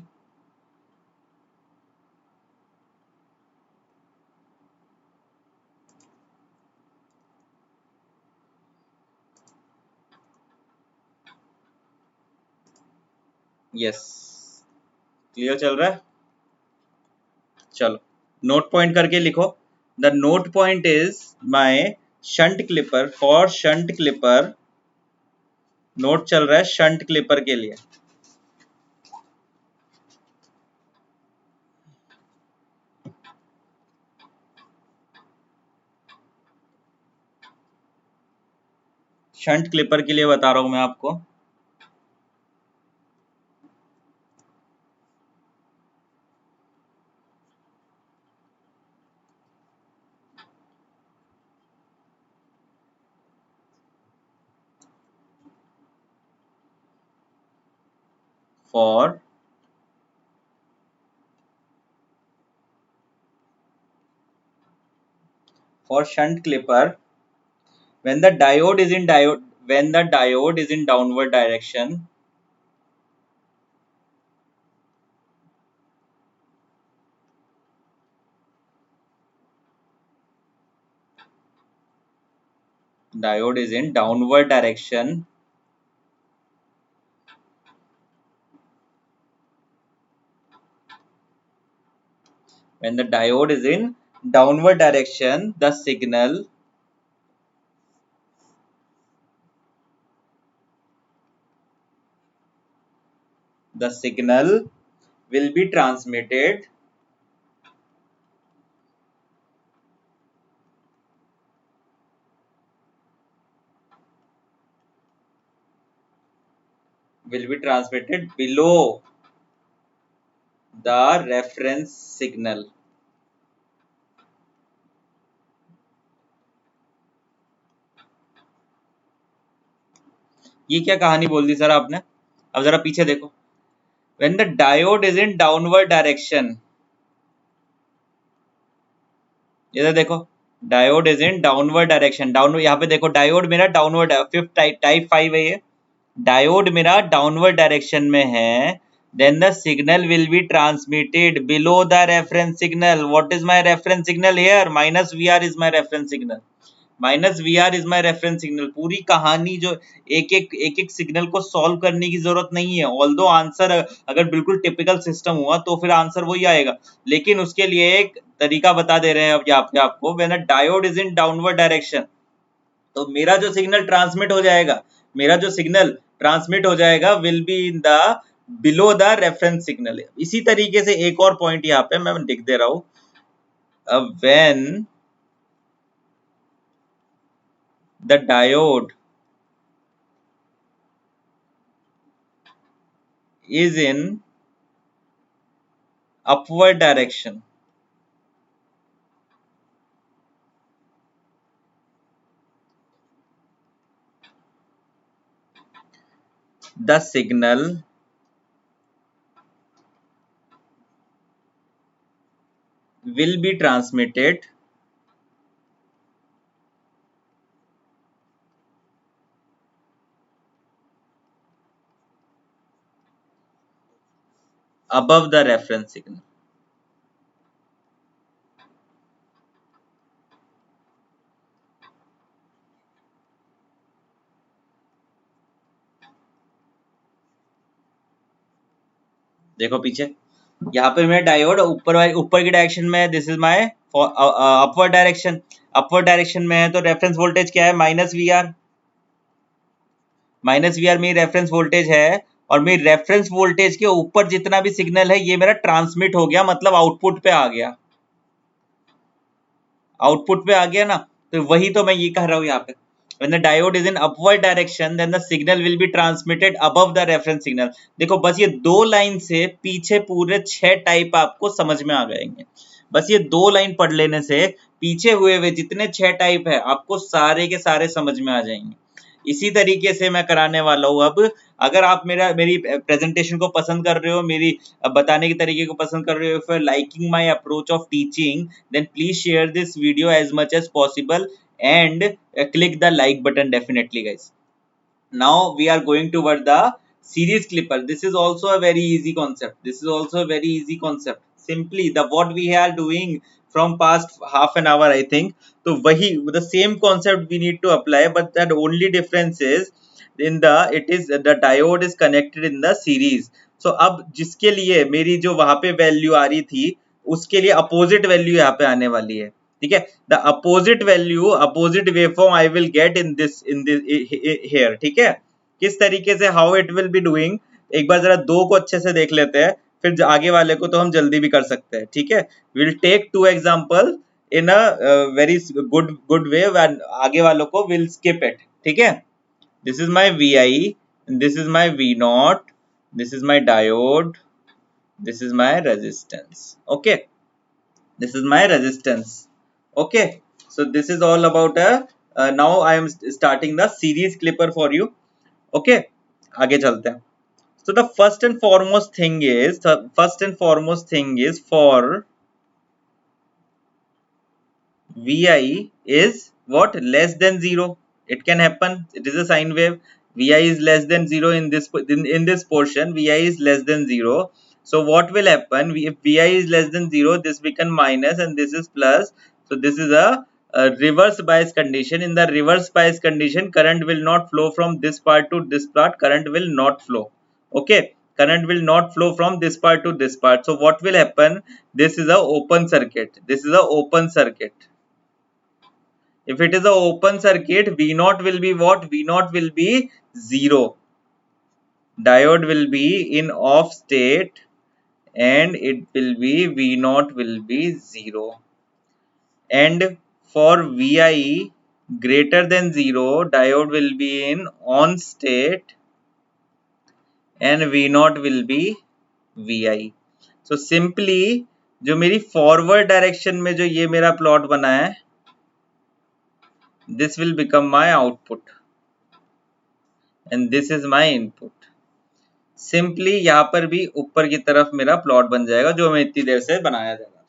यस, क्लियर चल रहा है, चलो नोट पॉइंट करके लिखो. The note point is my shunt clipper, for shunt clipper, note चल रहा है शंट क्लिपर के लिए. शंट क्लिपर के लिए बता रहा हूं मैं आपको. For shunt clipper, when the diode is in downward direction, diode is in downward direction, when the diode is in downward direction, the signal will be transmitted, below the reference signal. ये क्या कहानी बोल दी sir आपने, अब जरा पीछे देखो. When the diode is in downward direction, इधर देखो, diode is in downward direction, down, यहाँ पे देखो डायोड मेरा डाउनवर्ड है, फिफ्थ टाइप 5 है ये, डायोड मेरा डाउनवर्ड डायरेक्शन में है, then the signal will be transmitted below the reference signal. What is my reference signal here? minus vr is my reference signal, minus V R is my reference signal. पूरी कहानी जो एक एक signal को solve करने की जरूरत नहीं है, ऑल्दो आंसर अगर बिल्कुल टिपिकल सिस्टम हुआ तो फिर आंसर वही आएगा, लेकिन उसके लिए एक तरीका बता दे रहे हैं अब यहाँ पे आपको. When a diode is in downward direction, तो मेरा जो सिग्नल ट्रांसमिट हो जाएगा, मेरा जो सिग्नल ट्रांसमिट हो जाएगा will be in the below the reference signal. इसी तरीके से एक और पॉइंट यहाँ पे मैं लिख दे रहा हूं, when the diode is in upward direction, the signal will be transmitted above the reference signal. देखो पीछे, यहाँ पे मेरा डायोड ऊपर की डायरेक्शन में है, this is my upward direction, upward direction में है, तो रेफरेंस वोल्टेज क्या है, माइनस वी आर मेरी रेफरेंस वोल्टेज है, और मेरी रेफरेंस वोल्टेज के ऊपर जितना भी सिग्नल है ये मेरा ट्रांसमिट हो गया, मतलब आउटपुट पे आ गया, आउटपुट पे आ गया ना। तो वही तो मैं ये कह रहा हूँ यहाँ पे, when the diode is in upward direction then the signal will be transmitted above the reference signal। देखो बस ये दो लाइन से पीछे पूरे 6 टाइप आपको समझ में आ जाएंगे, बस ये दो लाइन पढ़ लेने से पीछे हुए हुए जितने 6 टाइप है आपको सारे के सारे समझ में आ जाएंगे। इसी तरीके से मैं कराने वाला हूँ अब। अगर आप मेरी प्रेजेंटेशन को पसंद कर रहे हो, मेरी बताने के तरीके को पसंद कर रहे हो, if you are liking my approach of teaching then please share this video as much as possible and click the like button definitely guys। Now we are going toward the series clipper। This is also a very easy concept, this is also a very easy concept, simply the what we are doing from past half an hour I think, तो वही the same concept we need to apply, but that only difference is in the it is the diode is connected in the series। so अब जिसके लिए मेरी जो वहां पे value आ रही थी उसके लिए अपोजिट वैल्यू यहाँ पे आने वाली है, ठीक है। The opposite value opposite waveform I will get in this here, ठीक है। किस तरीके से, how it will be doing, एक बार जरा दो को अच्छे से देख लेते हैं, फिर आगे वाले को तो हम जल्दी भी कर सकते हैं, ठीक है। Will take two example in a very good way, आगे वालों को विल स्किप इट, ठीक है। This is my V I, this is my V not, this is my diode, this is my resistance, okay, this is my resistance, okay। so this is all about now I am starting the series clipper for you, okay। आगे चलते हैं। so the first and foremost thing is for Vi is what, less than 0, it can happen, it is a sine wave, Vi is less than 0 in this portion, Vi is less than 0, so what will happen, if Vi is less than 0 this become minus and this is plus, so this is a reverse bias condition। in the reverse bias condition current will not flow from this part to this part, current will not flow, okay, current will not flow from this part to this part, so what will happen, this is a open circuit, this is a open circuit। if it is a open circuit, V naught will be what? V naught will be 0. Diode will be in off state and it will be V naught will be 0. And for Vi greater than 0, diode will be in on state and V naught will be Vi। So simply जो मेरी forward direction में जो ये मेरा plot बना है, this will become my output and this is my input। Simply यहाँ पर भी ऊपर की तरफ मेरा प्लॉट बन जाएगा जो मैं इतनी देर से बनाया जाएगा,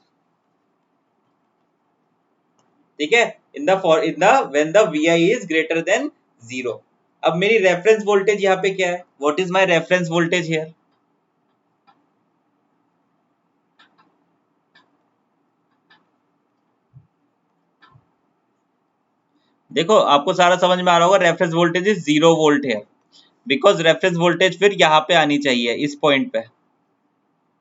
ठीक है। In the when the Vi is greater than 0। अब मेरी रेफरेंस वोल्टेज यहाँ पे क्या है, what is my reference voltage here, देखो आपको सारा समझ में आ रहा होगा, रेफरेंस वोल्टेज इज 0 वोल्ट है, बिकॉज रेफरेंस वोल्टेज फिर यहाँ पे आनी चाहिए इस पॉइंट पे,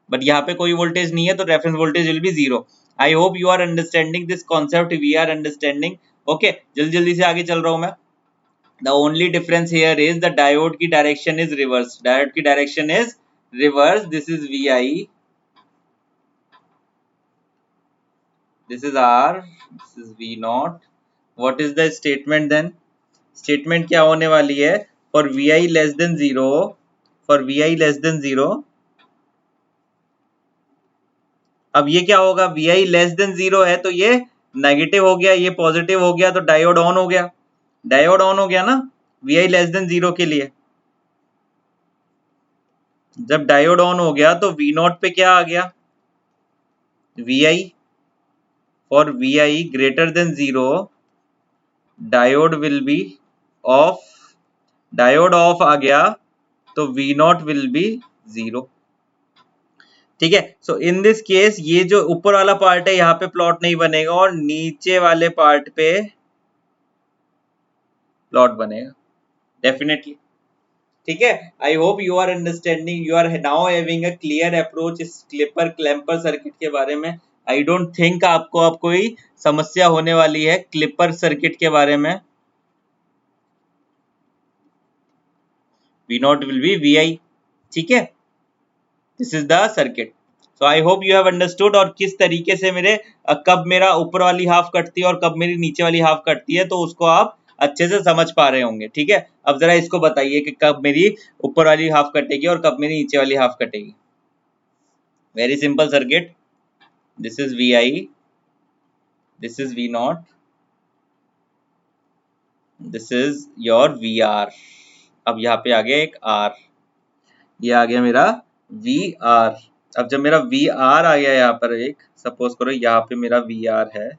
बट यहाँ पे कोई वोल्टेज नहीं है तो reference voltage will be 0। I hope you are understanding this concept, we are understanding, okay. जल्दी जल्दी से आगे चल रहा हूं मैं। the only difference here is the diode की direction is reverse, diode की direction is reverse, this is Vi, this is R, this is V naught। what is the statement then, statement क्या होने वाली है, for Vi less than 0, for Vi less than 0, अब ये क्या होगा, Vi less than 0 है तो ये नेगेटिव हो गया, ये पॉजिटिव हो गया, तो डायोड ऑन हो गया, डायोड ऑन हो गया ना Vi less than 0 के लिए, जब डायोड ऑन हो गया तो वी नॉट पे क्या आ गया, V I, for V I greater than 0 diode will be off, diode off आ गया तो वी नॉट विल बी 0। ठीक है, सो इन दिस केस ये जो ऊपर वाला पार्ट है यहाँ पे प्लॉट नहीं बनेगा और नीचे वाले पार्ट पे प्लॉट बनेगा डेफिनेटली। ठीक है, I hope you are understanding, you are now having a clear approach इस क्लिपर क्लैंपर सर्किट के बारे में। आई डोंट थिंक आपको अब कोई समस्या होने वाली है क्लिपर सर्किट के बारे में। V not will be V I. ठीक है, this is the circuit. So I hope you have understood, और किस तरीके से मेरे कब मेरा ऊपर वाली हाफ कटती है और कब मेरी नीचे वाली हाफ कटती है, तो उसको आप अच्छे से समझ पा रहे होंगे। ठीक है, अब जरा इसको बताइए कि कब मेरी ऊपर वाली हाफ कटेगी और कब मेरी नीचे वाली हाफ कटेगी। Very simple circuit, this is V I, this is V not, this is your V R. अब यहाँ पे आ गया एक आर, ये आ गया मेरा वी आर। अब जब मेरा वी आर आ गया यहाँ पर, एक सपोज करो यहाँ पे मेरा वी आर है,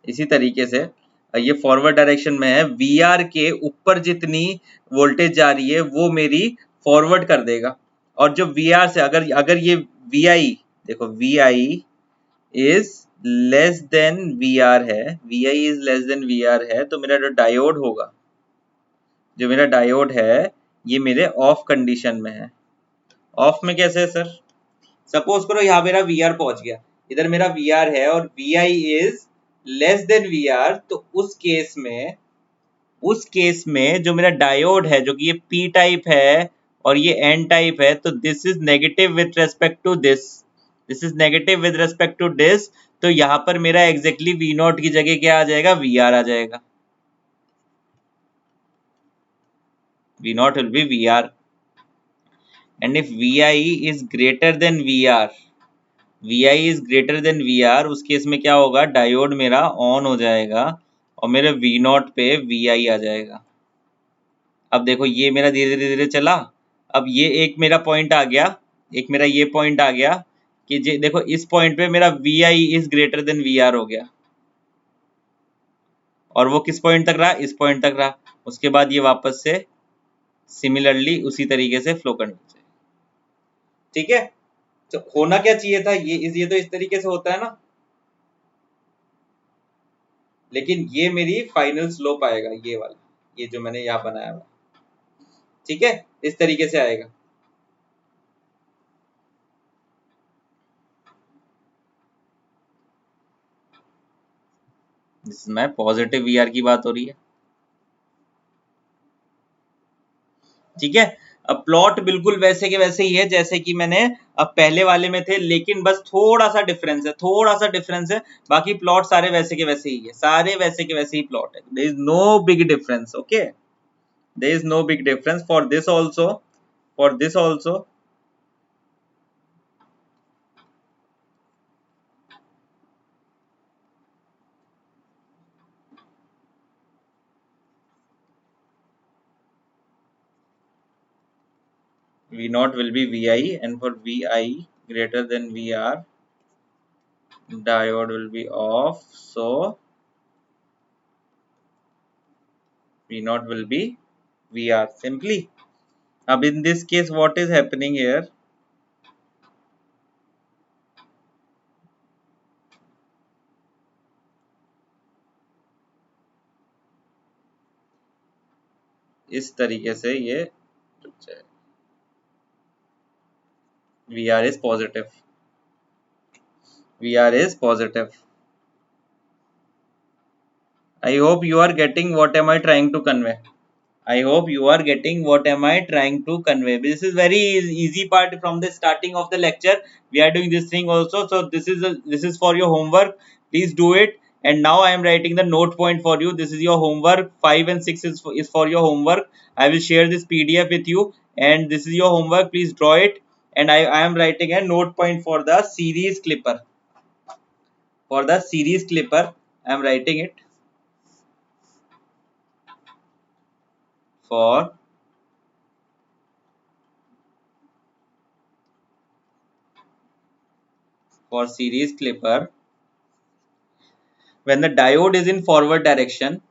इसी तरीके से ये फॉरवर्ड डायरेक्शन में है, वी आर के ऊपर जितनी वोल्टेज जा रही है वो मेरी फॉरवर्ड कर देगा। और जो वी आर से अगर अगर ये वी आई, देखो V I is less than V R है, V I is less than V R है, तो मेरा जो डायोड होगा, जो मेरा डायोड है ये मेरे ऑफ कंडीशन में है। ऑफ में कैसे है सर, सपोज करो यहाँ मेरा वी आर पहुंच गया, इधर मेरा वी आर है और V I is less than V R, तो उस केस में जो मेरा डायोड है, जो कि ये पी टाइप है और ये एन टाइप है, तो this is negative with respect to this, this is negative with respect to this, तो यहाँ पर मेरा एग्जैक्टली वी नॉट की जगह क्या आ जाएगा, वी आर आ जाएगा। V not will be V R, and if V I is greater than V R, V I is greater than V R, उस केस में क्या होगा, डायोड मेरा ऑन हो जाएगा और मेरे वी नॉट पे वी आई आ जाएगा। अब देखो ये मेरा धीरे धीरे धीरे चला, अब ये एक मेरा पॉइंट आ गया, एक मेरा ये पॉइंट आ गया कि देखो इस पॉइंट पे मेरा V I is greater than V R हो गया, और वो किस पॉइंट तक रहा, इस पॉइंट तक रहा। उसके बाद ये वापस से सिमिलरली उसी तरीके से फ्लो करना चाहिए। ठीक है, तो होना क्या चाहिए था, ये तो इस तरीके से होता है ना, लेकिन ये मेरी फाइनल स्लोप आएगा, ये वाला, ये जो मैंने यहाँ बनाया हुआ। ठीक है, इस तरीके से आएगा। इसमें पॉजिटिव वी आर की बात हो रही है। ठीक है, अब प्लॉट बिल्कुल वैसे के वैसे ही है जैसे कि मैंने अब पहले वाले में थे, लेकिन बस थोड़ा सा डिफरेंस है, थोड़ा सा डिफरेंस है, बाकी प्लॉट सारे वैसे के वैसे ही है, सारे वैसे के वैसे ही प्लॉट है, there is no big difference. Okay, there is no big difference for this also, for this also V naught will be Vi, and for Vi greater than Vr, diode will be off, so V naught will be Vr simply. Now in this case what is happening here, इस तरीके से ये Vr is positive, Vr is positive. I hope you are getting what am I trying to convey. I hope you are getting what am I trying to convey. This is very easy part from the starting of the lecture. We are doing this thing also. So this is for your homework. Please do it. And now I am writing the note point for you. This is your homework. 5 and 6 is for your homework. I will share this PDF with you. And this is your homework. Please draw it. And I am writing a note point for the series clipper. For the series clipper, I am writing it. For for series clipper, when the diode is in forward direction,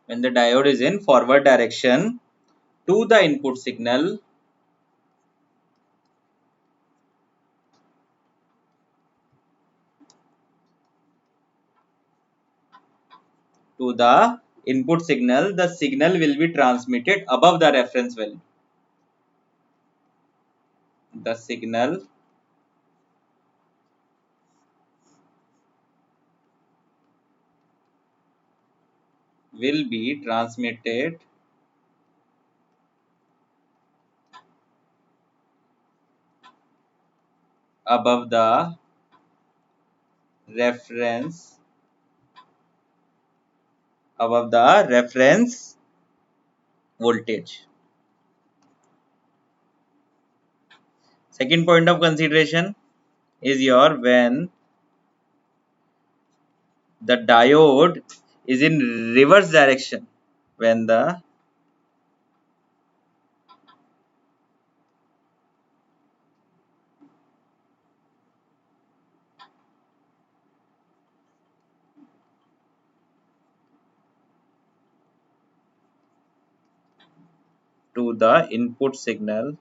when the diode is in forward direction to the input signal, the signal will be transmitted above the reference value. The signal will be transmitted above the reference voltage. Second point of consideration is your when the diode is in reverse direction, when the to the input signal,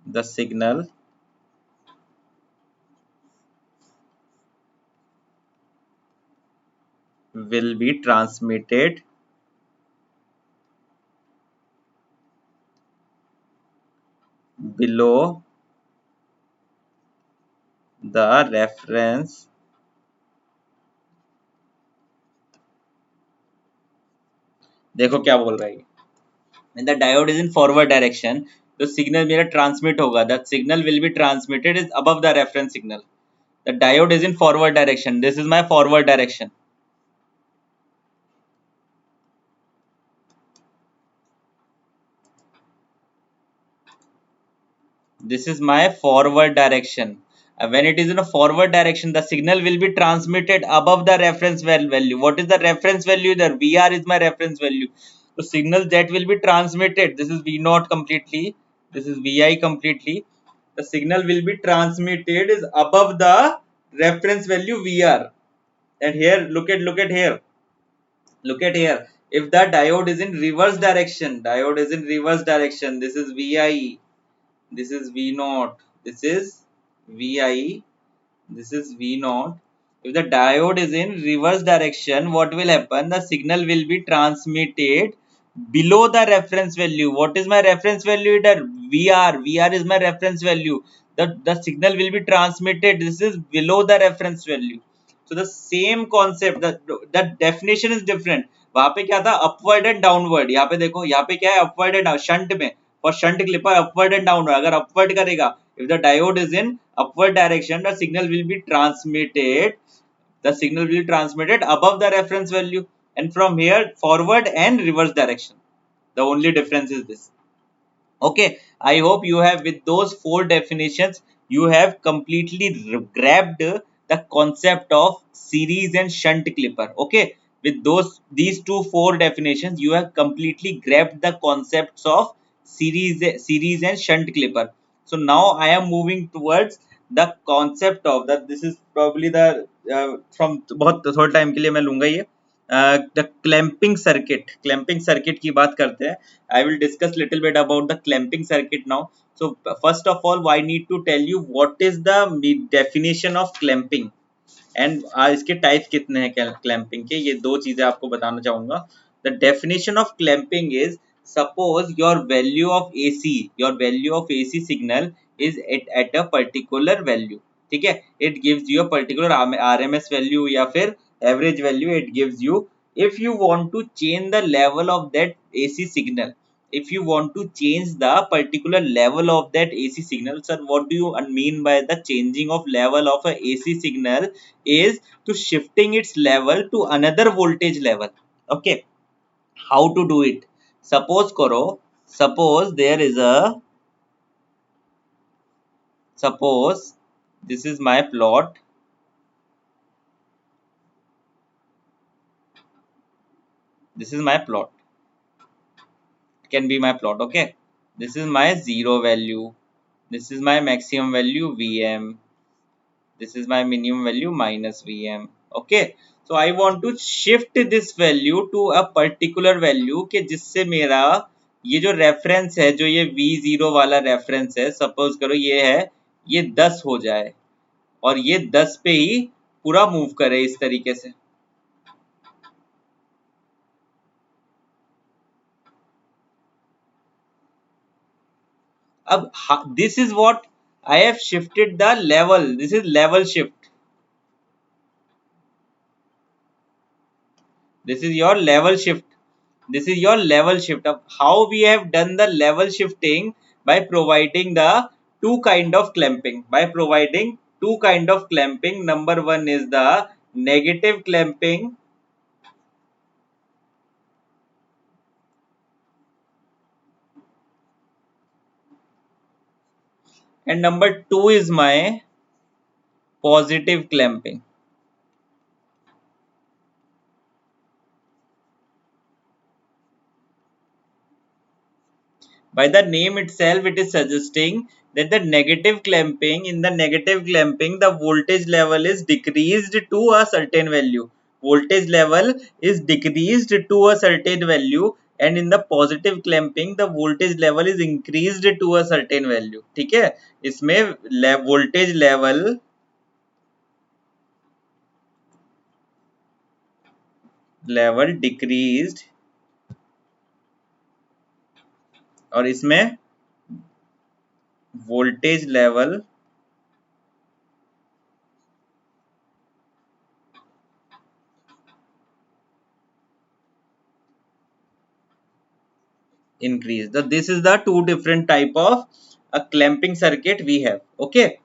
the signal will be transmitted below the reference. देखो क्या बोल रहा है, when the diode is in forward direction, तो signal मेरा transmit होगा, that signal will be transmitted is above the reference signal. The diode is in forward direction, this is my forward direction. This is my forward direction. When it is in a forward direction, the signal will be transmitted above the reference value. What is the reference value there? VR is my reference value. So signal that will be transmitted, this is V naught completely, this is Vi completely. The signal will be transmitted is above the reference value VR. And here, look at here. Look at here. If the diode is in reverse direction, this is Vi, this is V naught, this is Vi, this is V naught. If the diode is in reverse direction, what will happen? The signal will be transmitted below the reference value. What is my reference value here? VR. VR is my reference value. The signal will be transmitted. This is below the reference value. So the same concept, the definition is different. वहां पे क्या था, upward and downward. यहाँ पे देखो, यहाँ पे क्या है, अपवर्ड एंड शंट में, for shunt clipper upward and downward. अगर upward करेगा, if the diode is in upward direction, the signal will be transmitted above the reference value, and from here forward and reverse direction. The only difference is this. Okay, I hope you have, with those four definitions, you have completely grabbed the concept of series and shunt clipper. Okay, with these four definitions, you have completely grabbed the concepts of series and shunt clipper. So now I am moving towards the concept of that. This is probably the from बहुत थोड़ा time के लिए मैं लूंगा ये, the clamping circuit की बात करते हैं. I will discuss little bit about the clamping circuit now. So first of all, I need to tell you what is the definition of clamping and इसके टाइप कितने हैं क्लैंपिंग के, ये दो चीजें आपको बताना चाहूंगा. The definition of clamping is, suppose your value of AC signal is at a particular value. ठीक है, it gives you a particular RMS value या फिर average value it gives you. If you want to change the level of that AC signal, if you want to change the particular level of that AC signal, sir, what do you mean by the changing of level of a AC signal? Is to shifting its level to another voltage level. Okay, how to do it? Suppose करो, suppose there is a, suppose this is my plot, this is my plot, it can be my plot. Okay, this is my zero value, this is my maximum value Vm, this is my minimum value minus Vm. Okay, so I want to shift this value to a particular value के जिससे मेरा ये जो reference है, जो ये V0 वाला reference है, सपोज करो ये है, ये 10 हो जाए और ये 10 पे ही पूरा मूव करे इस तरीके से. अब this is what I have shifted the level, this is level shift, this is your level shift, this is your level shift. Of how we have done the level shifting? By providing the two kind of clamping, by providing two kind of clamping. Number one is the negative clamping, and number two is my positive clamping. By the name itself, it is suggesting that the negative clamping, in the negative clamping, the voltage level is decreased to a certain value. Voltage level is decreased to a certain value, and in the positive clamping, the voltage level is increased to a certain value. ठीक है, इसमें voltage level decreased और इसमें voltage level increase. So this is the two different type of a clamping circuit we have. Okay,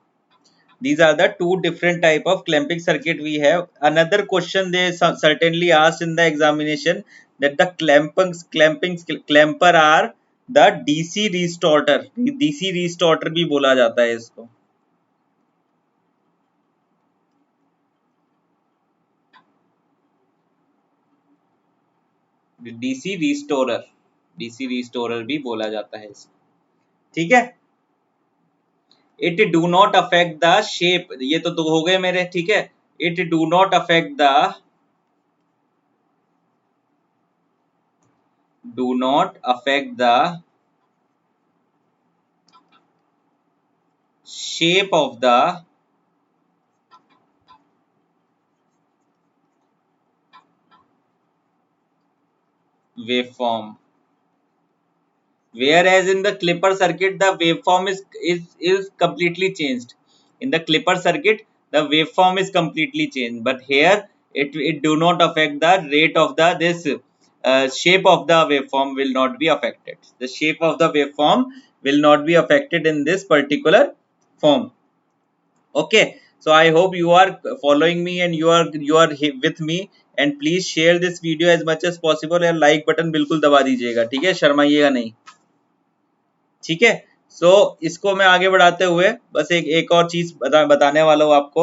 these are the two different type of clamping circuit we have. Another question they certainly asked in the examination, that the clamper are the DC restarter. DC restarter भी बोला जाता है इसको. DC restorer, DC restorer भी बोला जाता है इसको. ठीक है, it do not affect the shape. ये तो दो हो गए मेरे. ठीक है, it do not affect the, do not affect the shape of the waveform, whereas in the clipper circuit the waveform is completely changed. In the clipper circuit the waveform is completely changed, but here it do not affect the rate of the this shape of the waveform will not be affected. The shape of the waveform will not be affected in this particular form. Okay, so I hope you are following me and you are with me, and please share this video as much as possible और like button बिल्कुल दबा दीजिएगा. ठीक है, शर्माइएगा नहीं. ठीक है, सो इसको मैं आगे बढ़ाते हुए बस एक और चीज बताने वाला हूँ आपको.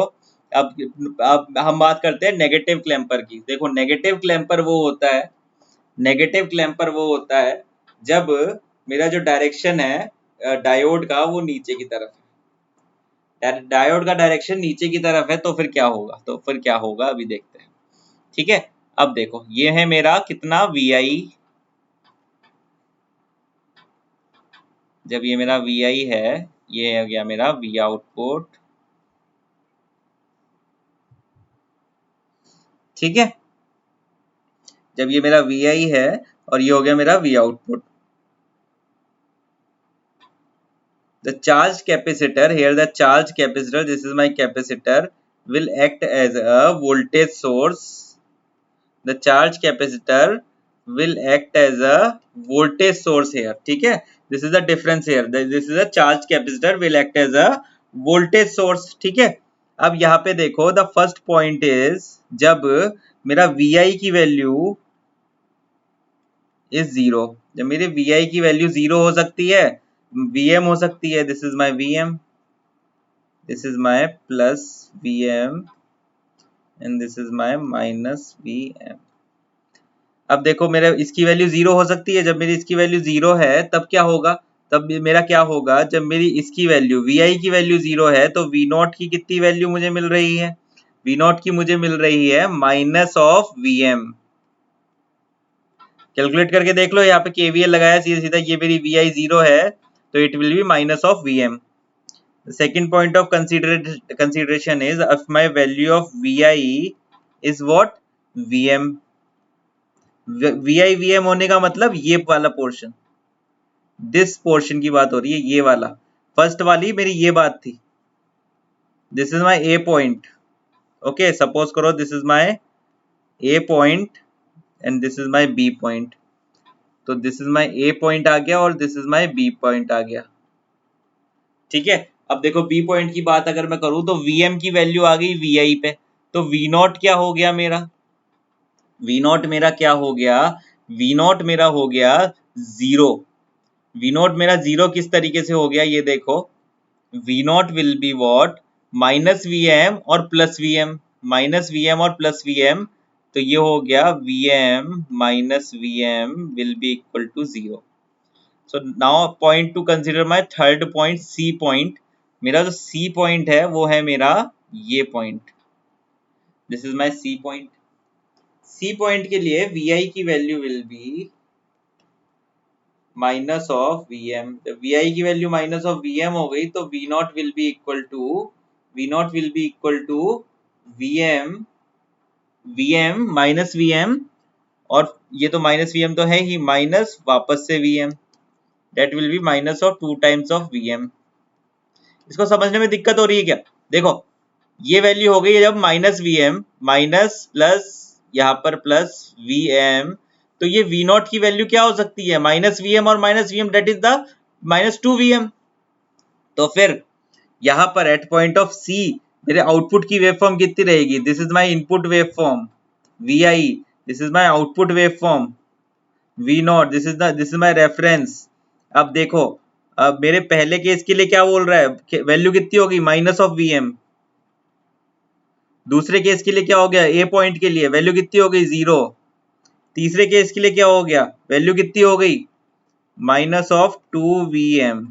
अब हम बात करते हैं नेगेटिव क्लैंपर की. देखो, नेगेटिव क्लैंपर वो होता है, नेगेटिव क्लैंपर वो होता है जब मेरा जो डायरेक्शन है डायोड का वो नीचे की तरफ है. डायोड का डायरेक्शन नीचे की तरफ है, तो फिर क्या होगा, तो फिर क्या होगा अभी देखते हैं. ठीक है, अब देखो ये है मेरा कितना VI. जब ये मेरा VI है, ये हो गया मेरा V आउटपुट. ठीक है, जब ये मेरा VI है और ये हो गया मेरा V output. The charged capacitor, here the charged capacitor, this is my capacitor, will act as a voltage source. The charged capacitor will act as a voltage source here. ठीक है, this is the difference here. This is a charged capacitor will act as a voltage source. ठीक है, अब यहाँ पे देखो, the first point is जब मेरा VI की वैल्यू इज जीरो। जब मेरे vi की वैल्यू जीरो हो सकती है, vm हो सकती है, this is my vm, this is my plus vm and this is my minus vm। अब देखो मेरा इसकी वैल्यू जीरो हो सकती है, जब मेरी इसकी वैल्यू जीरो है तब क्या होगा, तब मेरा क्या होगा, जब मेरी इसकी वैल्यू vi की वैल्यू जीरो है तो v नॉट की कितनी वैल्यू मुझे मिल रही है, v नॉट की मुझे मिल रही है माइनस ऑफ vm। कैलकुलेट करके देख लो, यहाँ पे KVL लगाया सीधा सीधा, ये मेरी vi जीरो है तो it will be minus of vm। Second point of consideration is if my value of vi is what, vm। vi vm होने का मतलब ये वाला पोर्शन, दिस पोर्शन की बात हो रही है, ये वाला। फर्स्ट वाली मेरी ये बात थी, this is my A point. Okay, suppose करो this is my A point and this is my B point, तो this is my A point आ गया और this is my B point आ गया। ठीक है, अब देखो बी पॉइंट की बात अगर मैं करूं तो vm की वैल्यू आ गई vi पे, तो v नॉट क्या हो गया मेरा, v नॉट मेरा क्या हो गया, v नॉट मेरा हो गया जीरो। v नॉट मेरा जीरो किस तरीके से हो गया ये देखो, v naught will be what, minus vm और प्लस vm, माइनस vm और प्लस vm, तो ये हो गया vm minus vm will be equal to zero. So now point to consider my third point, C point. मेरा जो C point है वो है मेरा ये point, this is my C point. C point के लिए vi की value will be minus of vm। जब vi की वैल्यू माइनस ऑफ vm हो गई तो v naught will be equal to, v naught will be equal to vm, vm minus vm, और ये तो माइनस vm तो है ही, माइनस वापस से vm, that will be minus of 2 times of vm। इसको समझने में दिक्कत हो रही है क्या, देखो ये वैल्यू हो गई है जब माइनस vm माइनस प्लस यहाँ पर प्लस vm, तो ये v नॉट की वैल्यू क्या हो सकती है, माइनस vm और minus vm, that is the minus two vm। तो फिर यहाँ पर एट पॉइंट ऑफ c मेरे आउटपुट की वेव फॉर्म कितनी रहेगी, this is my input wave form vi, this is my output wave form v naught, this is my reference. अब देखो, अब मेरे पहले केस के लिए क्या बोल रहा है, वैल्यू कितनी होगी, माइनस ऑफ vm। दूसरे केस के लिए क्या हो गया, ए पॉइंट के लिए वैल्यू कितनी हो गई, जीरो। तीसरे केस के लिए क्या हो गया, वैल्यू कितनी हो गई, minus of two vm।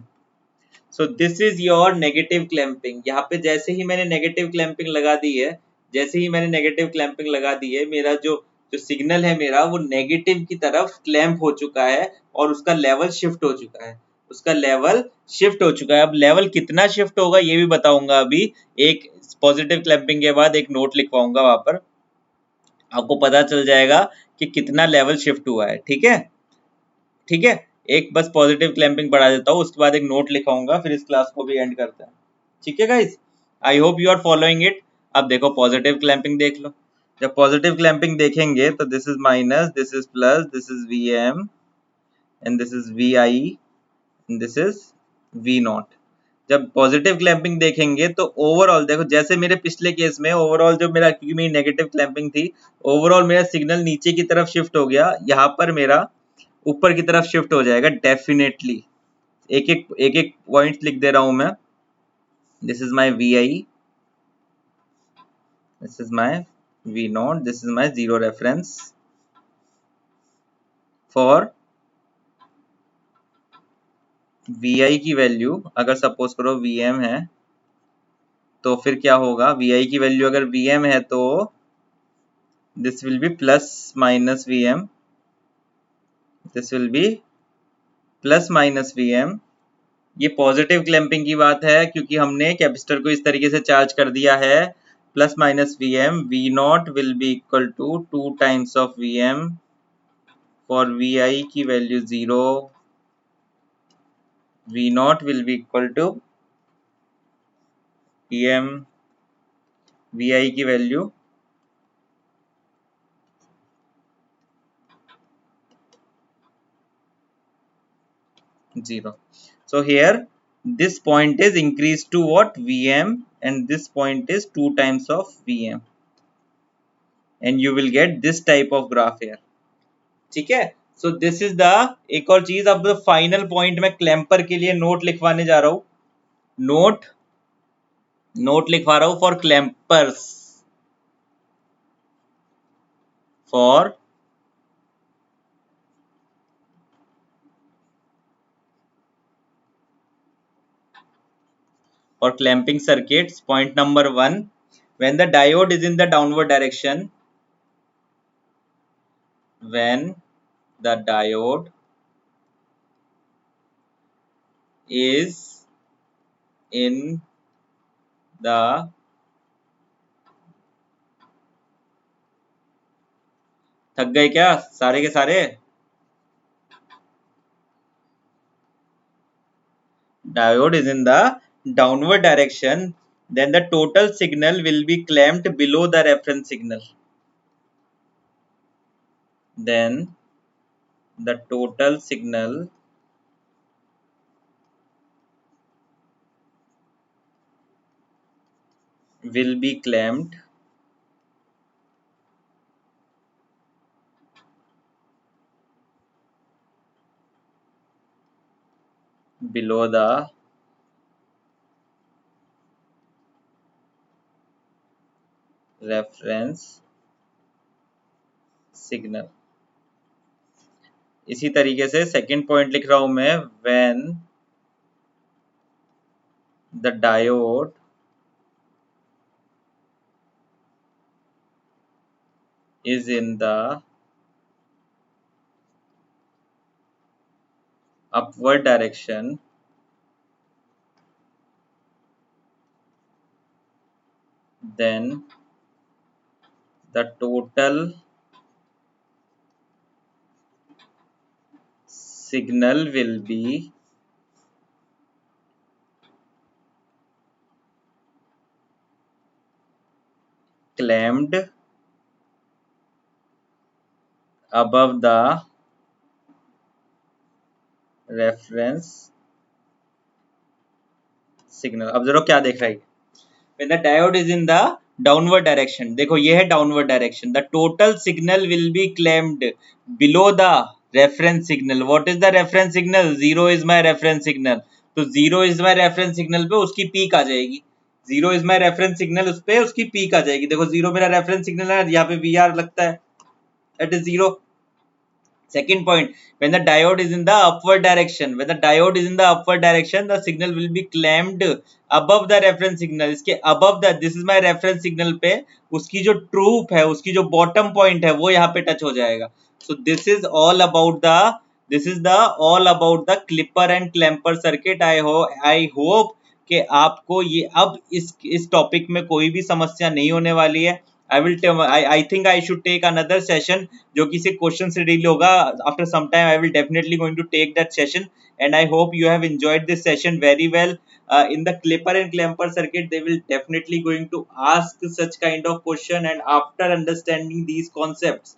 So this is your negative clamping. यहाँ पे जैसे ही मैंने नेगेटिव क्लैंपिंग लगा दी है, जैसे ही मैंने नेगेटिव क्लैंपिंग लगा दी है, मेरा जो जो सिग्नल है मेरा वो नेगेटिव की तरफ क्लैंप हो चुका है और उसका लेवल शिफ्ट हो चुका है, उसका लेवल शिफ्ट हो चुका है। अब लेवल कितना शिफ्ट होगा ये भी बताऊंगा अभी, एक पॉजिटिव क्लैंपिंग के बाद एक नोट लिखवाऊंगा, वहां पर आपको पता चल जाएगा कि कितना लेवल शिफ्ट हुआ है। ठीक है, ठीक है, एक बस पॉजिटिव क्लैंपिंग पढ़ा देता हूँ, उसके बाद एक नोट लिखाऊंगा, फिर इस क्लास को भी एंड करते हैं। ठीक है guys, I hope you are following it. अब देखो पॉजिटिव क्लैंपिंग देख लो, जब पॉजिटिव क्लैंपिंग देखेंगे तो this is minus, this is plus, this is vm and this is vi and this is v not. जब पॉजिटिव क्लैंपिंग देखेंगे तो overall देखो, जैसे मेरे पिछले केस में ओवरऑल जो मेरा, क्योंकि मेरी नेगेटिव क्लैंपिंग थी, ओवरऑल मेरा सिग्नल नीचे की तरफ शिफ्ट हो गया, यहाँ पर मेरा ऊपर की तरफ शिफ्ट हो जाएगा डेफिनेटली। एक एक पॉइंट लिख दे रहा हूं मैं, this is my vi, this is my v naught, this is my zero reference for vi की वैल्यू अगर सपोज करो vm है, तो फिर क्या होगा, vi की वैल्यू अगर vm है तो this will be plus minus vm, this will be plus minus vm। ये पॉजिटिव क्लैंपिंग की बात है क्योंकि हमने कैपेसिटर को इस तरीके से चार्ज कर दिया है, plus minus vm, v naught will be equal to two times of vm for vi की value zero, v naught will be equal to vm, vi की value zero. So here this point is increased to what, vm, and this point is 2 times of vm, and you will get this type of graph here. ठीक है, so this is the, एक और चीज, अब final point में clamper के लिए note लिखवाने जा रहा हूं। नोट नोट लिखवा रहा हूं for clampers, for clamping circuits. Point number 1, when the diode is in the downward direction, when the diode is in the, थक गए क्या सारे के सारे? Diode is in the downward direction, then the total signal will be clamped below the reference signal. Then the total signal will be clamped below the reference signal. इसी तरीके से second point लिख रहा हूं मैं, when the diode is in the upward direction, then the total signal will be clamped above the reference signal. अब जरा क्या देख रहा है, when the diode is in the downward direction, देखो ये है downward direction, the total signal will be clamped below the reference signal. What is the reference signal? 0 is my reference signal. तो 0 is my reference signal पे उसकी peak आ जाएगी, 0 is my reference signal, उस पे उसकी पीक आ जाएगी। देखो 0 मेरा रेफरेंस सिग्नल है, यहाँ पे VR लगता है, that is 0. Second point, when the diode is in the upward direction, when the diode is in the upward direction, the signal will be clamped above the reference signal. इसके above the, this is my reference signal पे उसकी जो troop है, उसकी जो bottom point है, वो यहाँ पे टच हो जाएगा. So this is all about the, this is the all about the clipper and clamper circuit. I hope कि आपको ये अब इस टॉपिक में कोई भी समस्या नहीं होने वाली है. I think I should take another session जो किसी क्वेश्चन से डील होगा. After some time I will definitely going to take that session, and I hope you have enjoyed this session very well. In the clipper and clamper circuit, they will definitely going to ask such kind of question, and after understanding these concepts,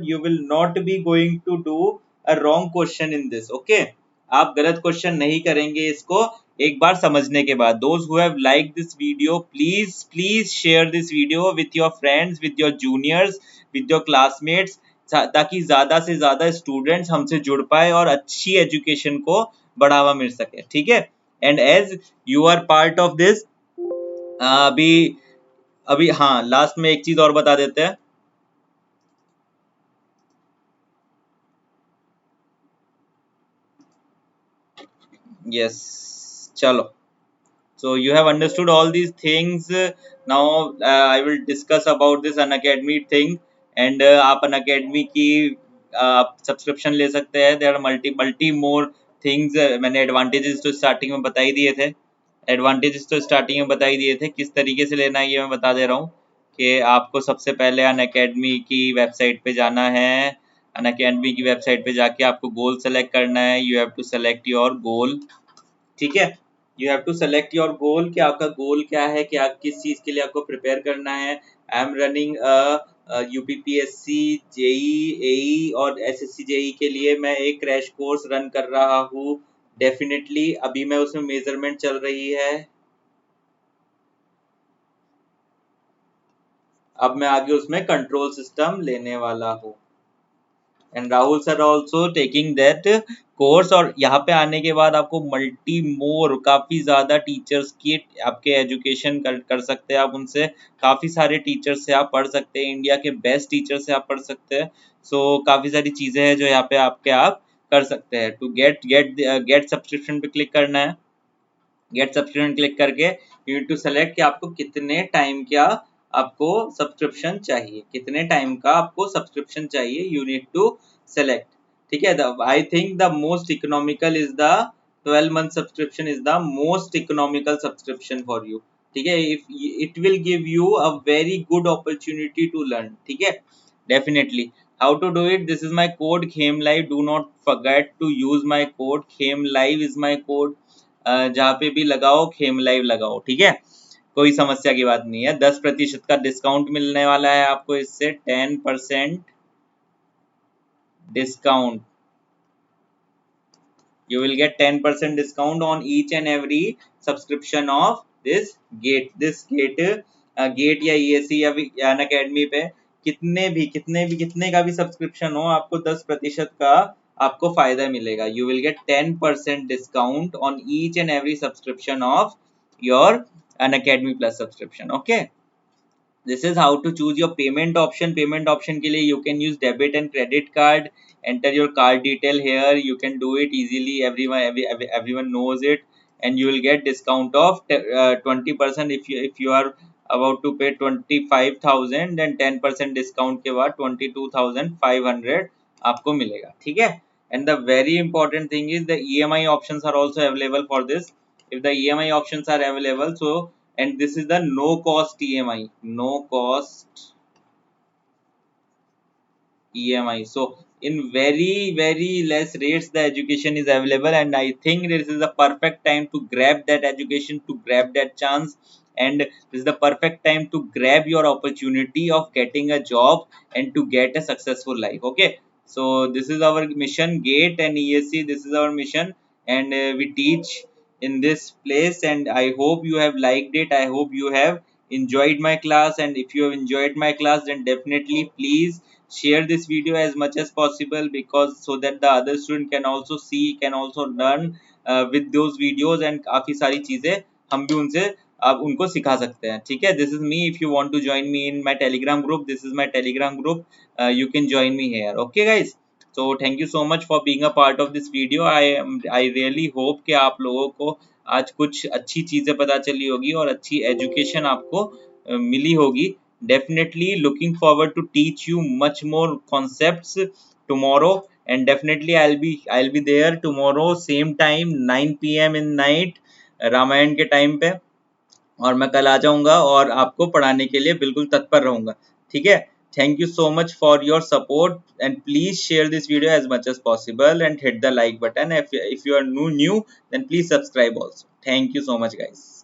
you will not be going to do a wrong question in this. Okay, आप गलत question नहीं करेंगे इसको एक बार समझने के बाद. Those who have liked this video, please share this video with your friends, with your juniors, with your classmates, ताकि ज्यादा से ज्यादा स्टूडेंट्स हमसे जुड़ पाए और अच्छी एजुकेशन को बढ़ावा मिल सके. ठीक है, and as you are part of this, अभी अभी हाँ लास्ट में एक चीज और बता देते हैं. यस, चलो. So you have understood all these things. Now I will discuss about this Unacademy thing. And आप Unacademy की आप सब्सक्रिप्शन ले सकते हैं. There are multi more things. मैंने एडवांटेजेस तो स्टार्टिंग में बता ही दिए थे. किस तरीके से लेना है ये मैं बता दे रहा हूँ कि आपको सबसे पहले Unacademy की वेबसाइट पे जाना है. Unacademy की वेबसाइट पे जाके आपको गोल सेलेक्ट करना है. You have to select your goal. ठीक है, you have to select your goal कि आपका गोल क्या है, कि आप किस चीज के लिए आपको प्रिपेयर करना है. I am running UPPSC, JE, AE और एसएससी जेई के लिए मैं एक क्रैश कोर्स रन कर रहा हूँ. डेफिनेटली अभी मैं उसमें मेजरमेंट चल रही है. अब मैं आगे उसमें कंट्रोल सिस्टम लेने वाला हूँ. And Rahul sir also taking that course. और यहाँ पे आने के बाद आपको मल्टी मोर काफी ज्यादा टीचर्स की आपके एजुकेशन कर सकते हैं आप उनसे, काफी सारे टीचर्स से आप पढ़ सकते हैं, इंडिया के बेस्ट टीचर से आप पढ़ सकते हैं। सो काफी सारी चीजें हैं जो यहाँ पे आपके आप कर सकते हैं। टू गेट सब्सक्रिप्शन पे क्लिक करना है। गेट सब्सक्रिप्शन क्लिक करके यू नीड टू सेलेक्ट कि आपको कितने टाइम का आपको सब्सक्रिप्शन चाहिए, कितने टाइम का आपको सब्सक्रिप्शन चाहिए, यू नीड टू सेलेक्ट। ठीक है, I think the most economical is the 12 month subscription is the most economical subscription for you. ठीक है, if it will give you a very good opportunity to learn. ठीक है, definitely. How to do it? This is my code Khem Live. Do not forget to use my code Khem Live is my code. जहाँ पे भी लगाओ Khem live लगाओ। ठीक है, कोई समस्या की बात नहीं है। 10% का डिस्काउंट मिलने वाला है आपको इससे, 10% discount. You will get 10% discount on each and every subscription of GATE या ESC या अनअकैडमी पे कितने का भी सब्सक्रिप्शन हो, आपको 10% का आपको फायदा मिलेगा। You will get 10% discount on each and every subscription of your Unacademy plus subscription. Okay, this is how to choose your payment option. Payment option के लिए you can use debit and credit card. Enter your card detail here. You can do it easily. Everyone knows it, and you will get discount of 20% if you are about to pay 25,000, then 10% discount के बाद 22,500 आपको मिलेगा। ठीक है, and the very important thing is the EMI options are also available for this. If the EMI options are available, so and this is the no cost EMI, no cost EMI. So in very less rates the education is available, and I think this is the perfect time to grab that education, to grab that chance, and this is the perfect time to grab your opportunity of getting a job and to get a successful life. Okay, so this is our mission, GATE and ESC, this is our mission, and we teach in this place, and I hope you have liked it. I hope you have enjoyed my class, and if you have enjoyed my class, then definitely please share this video as much as possible, because so that the other student can also see, can also learn with those videos, and काफी सारी चीजें हम भी उनसे आप उनको सिखा सकते हैं। ठीक है, this is me. If you want to join me in my telegram group, this is my telegram group, you can join me here. Okay guys, so thank you so much for being a part of this video. I really hope कि आप लोगों को आज कुछ अच्छी चीजें पता चली होगी और अच्छी एजुकेशन आपको मिली होगी। Definitely looking forward to teach you much more concepts tomorrow, and definitely I'll be there tomorrow same time 9 PM in night Ramayan के टाइम पे, और मैं कल आ जाऊंगा और आपको पढ़ाने के लिए बिल्कुल तत्पर रहूंगा। ठीक है, thank you so much for your support, and please share this video as much as possible and hit the like button. If you are new then please subscribe also. Thank you so much guys.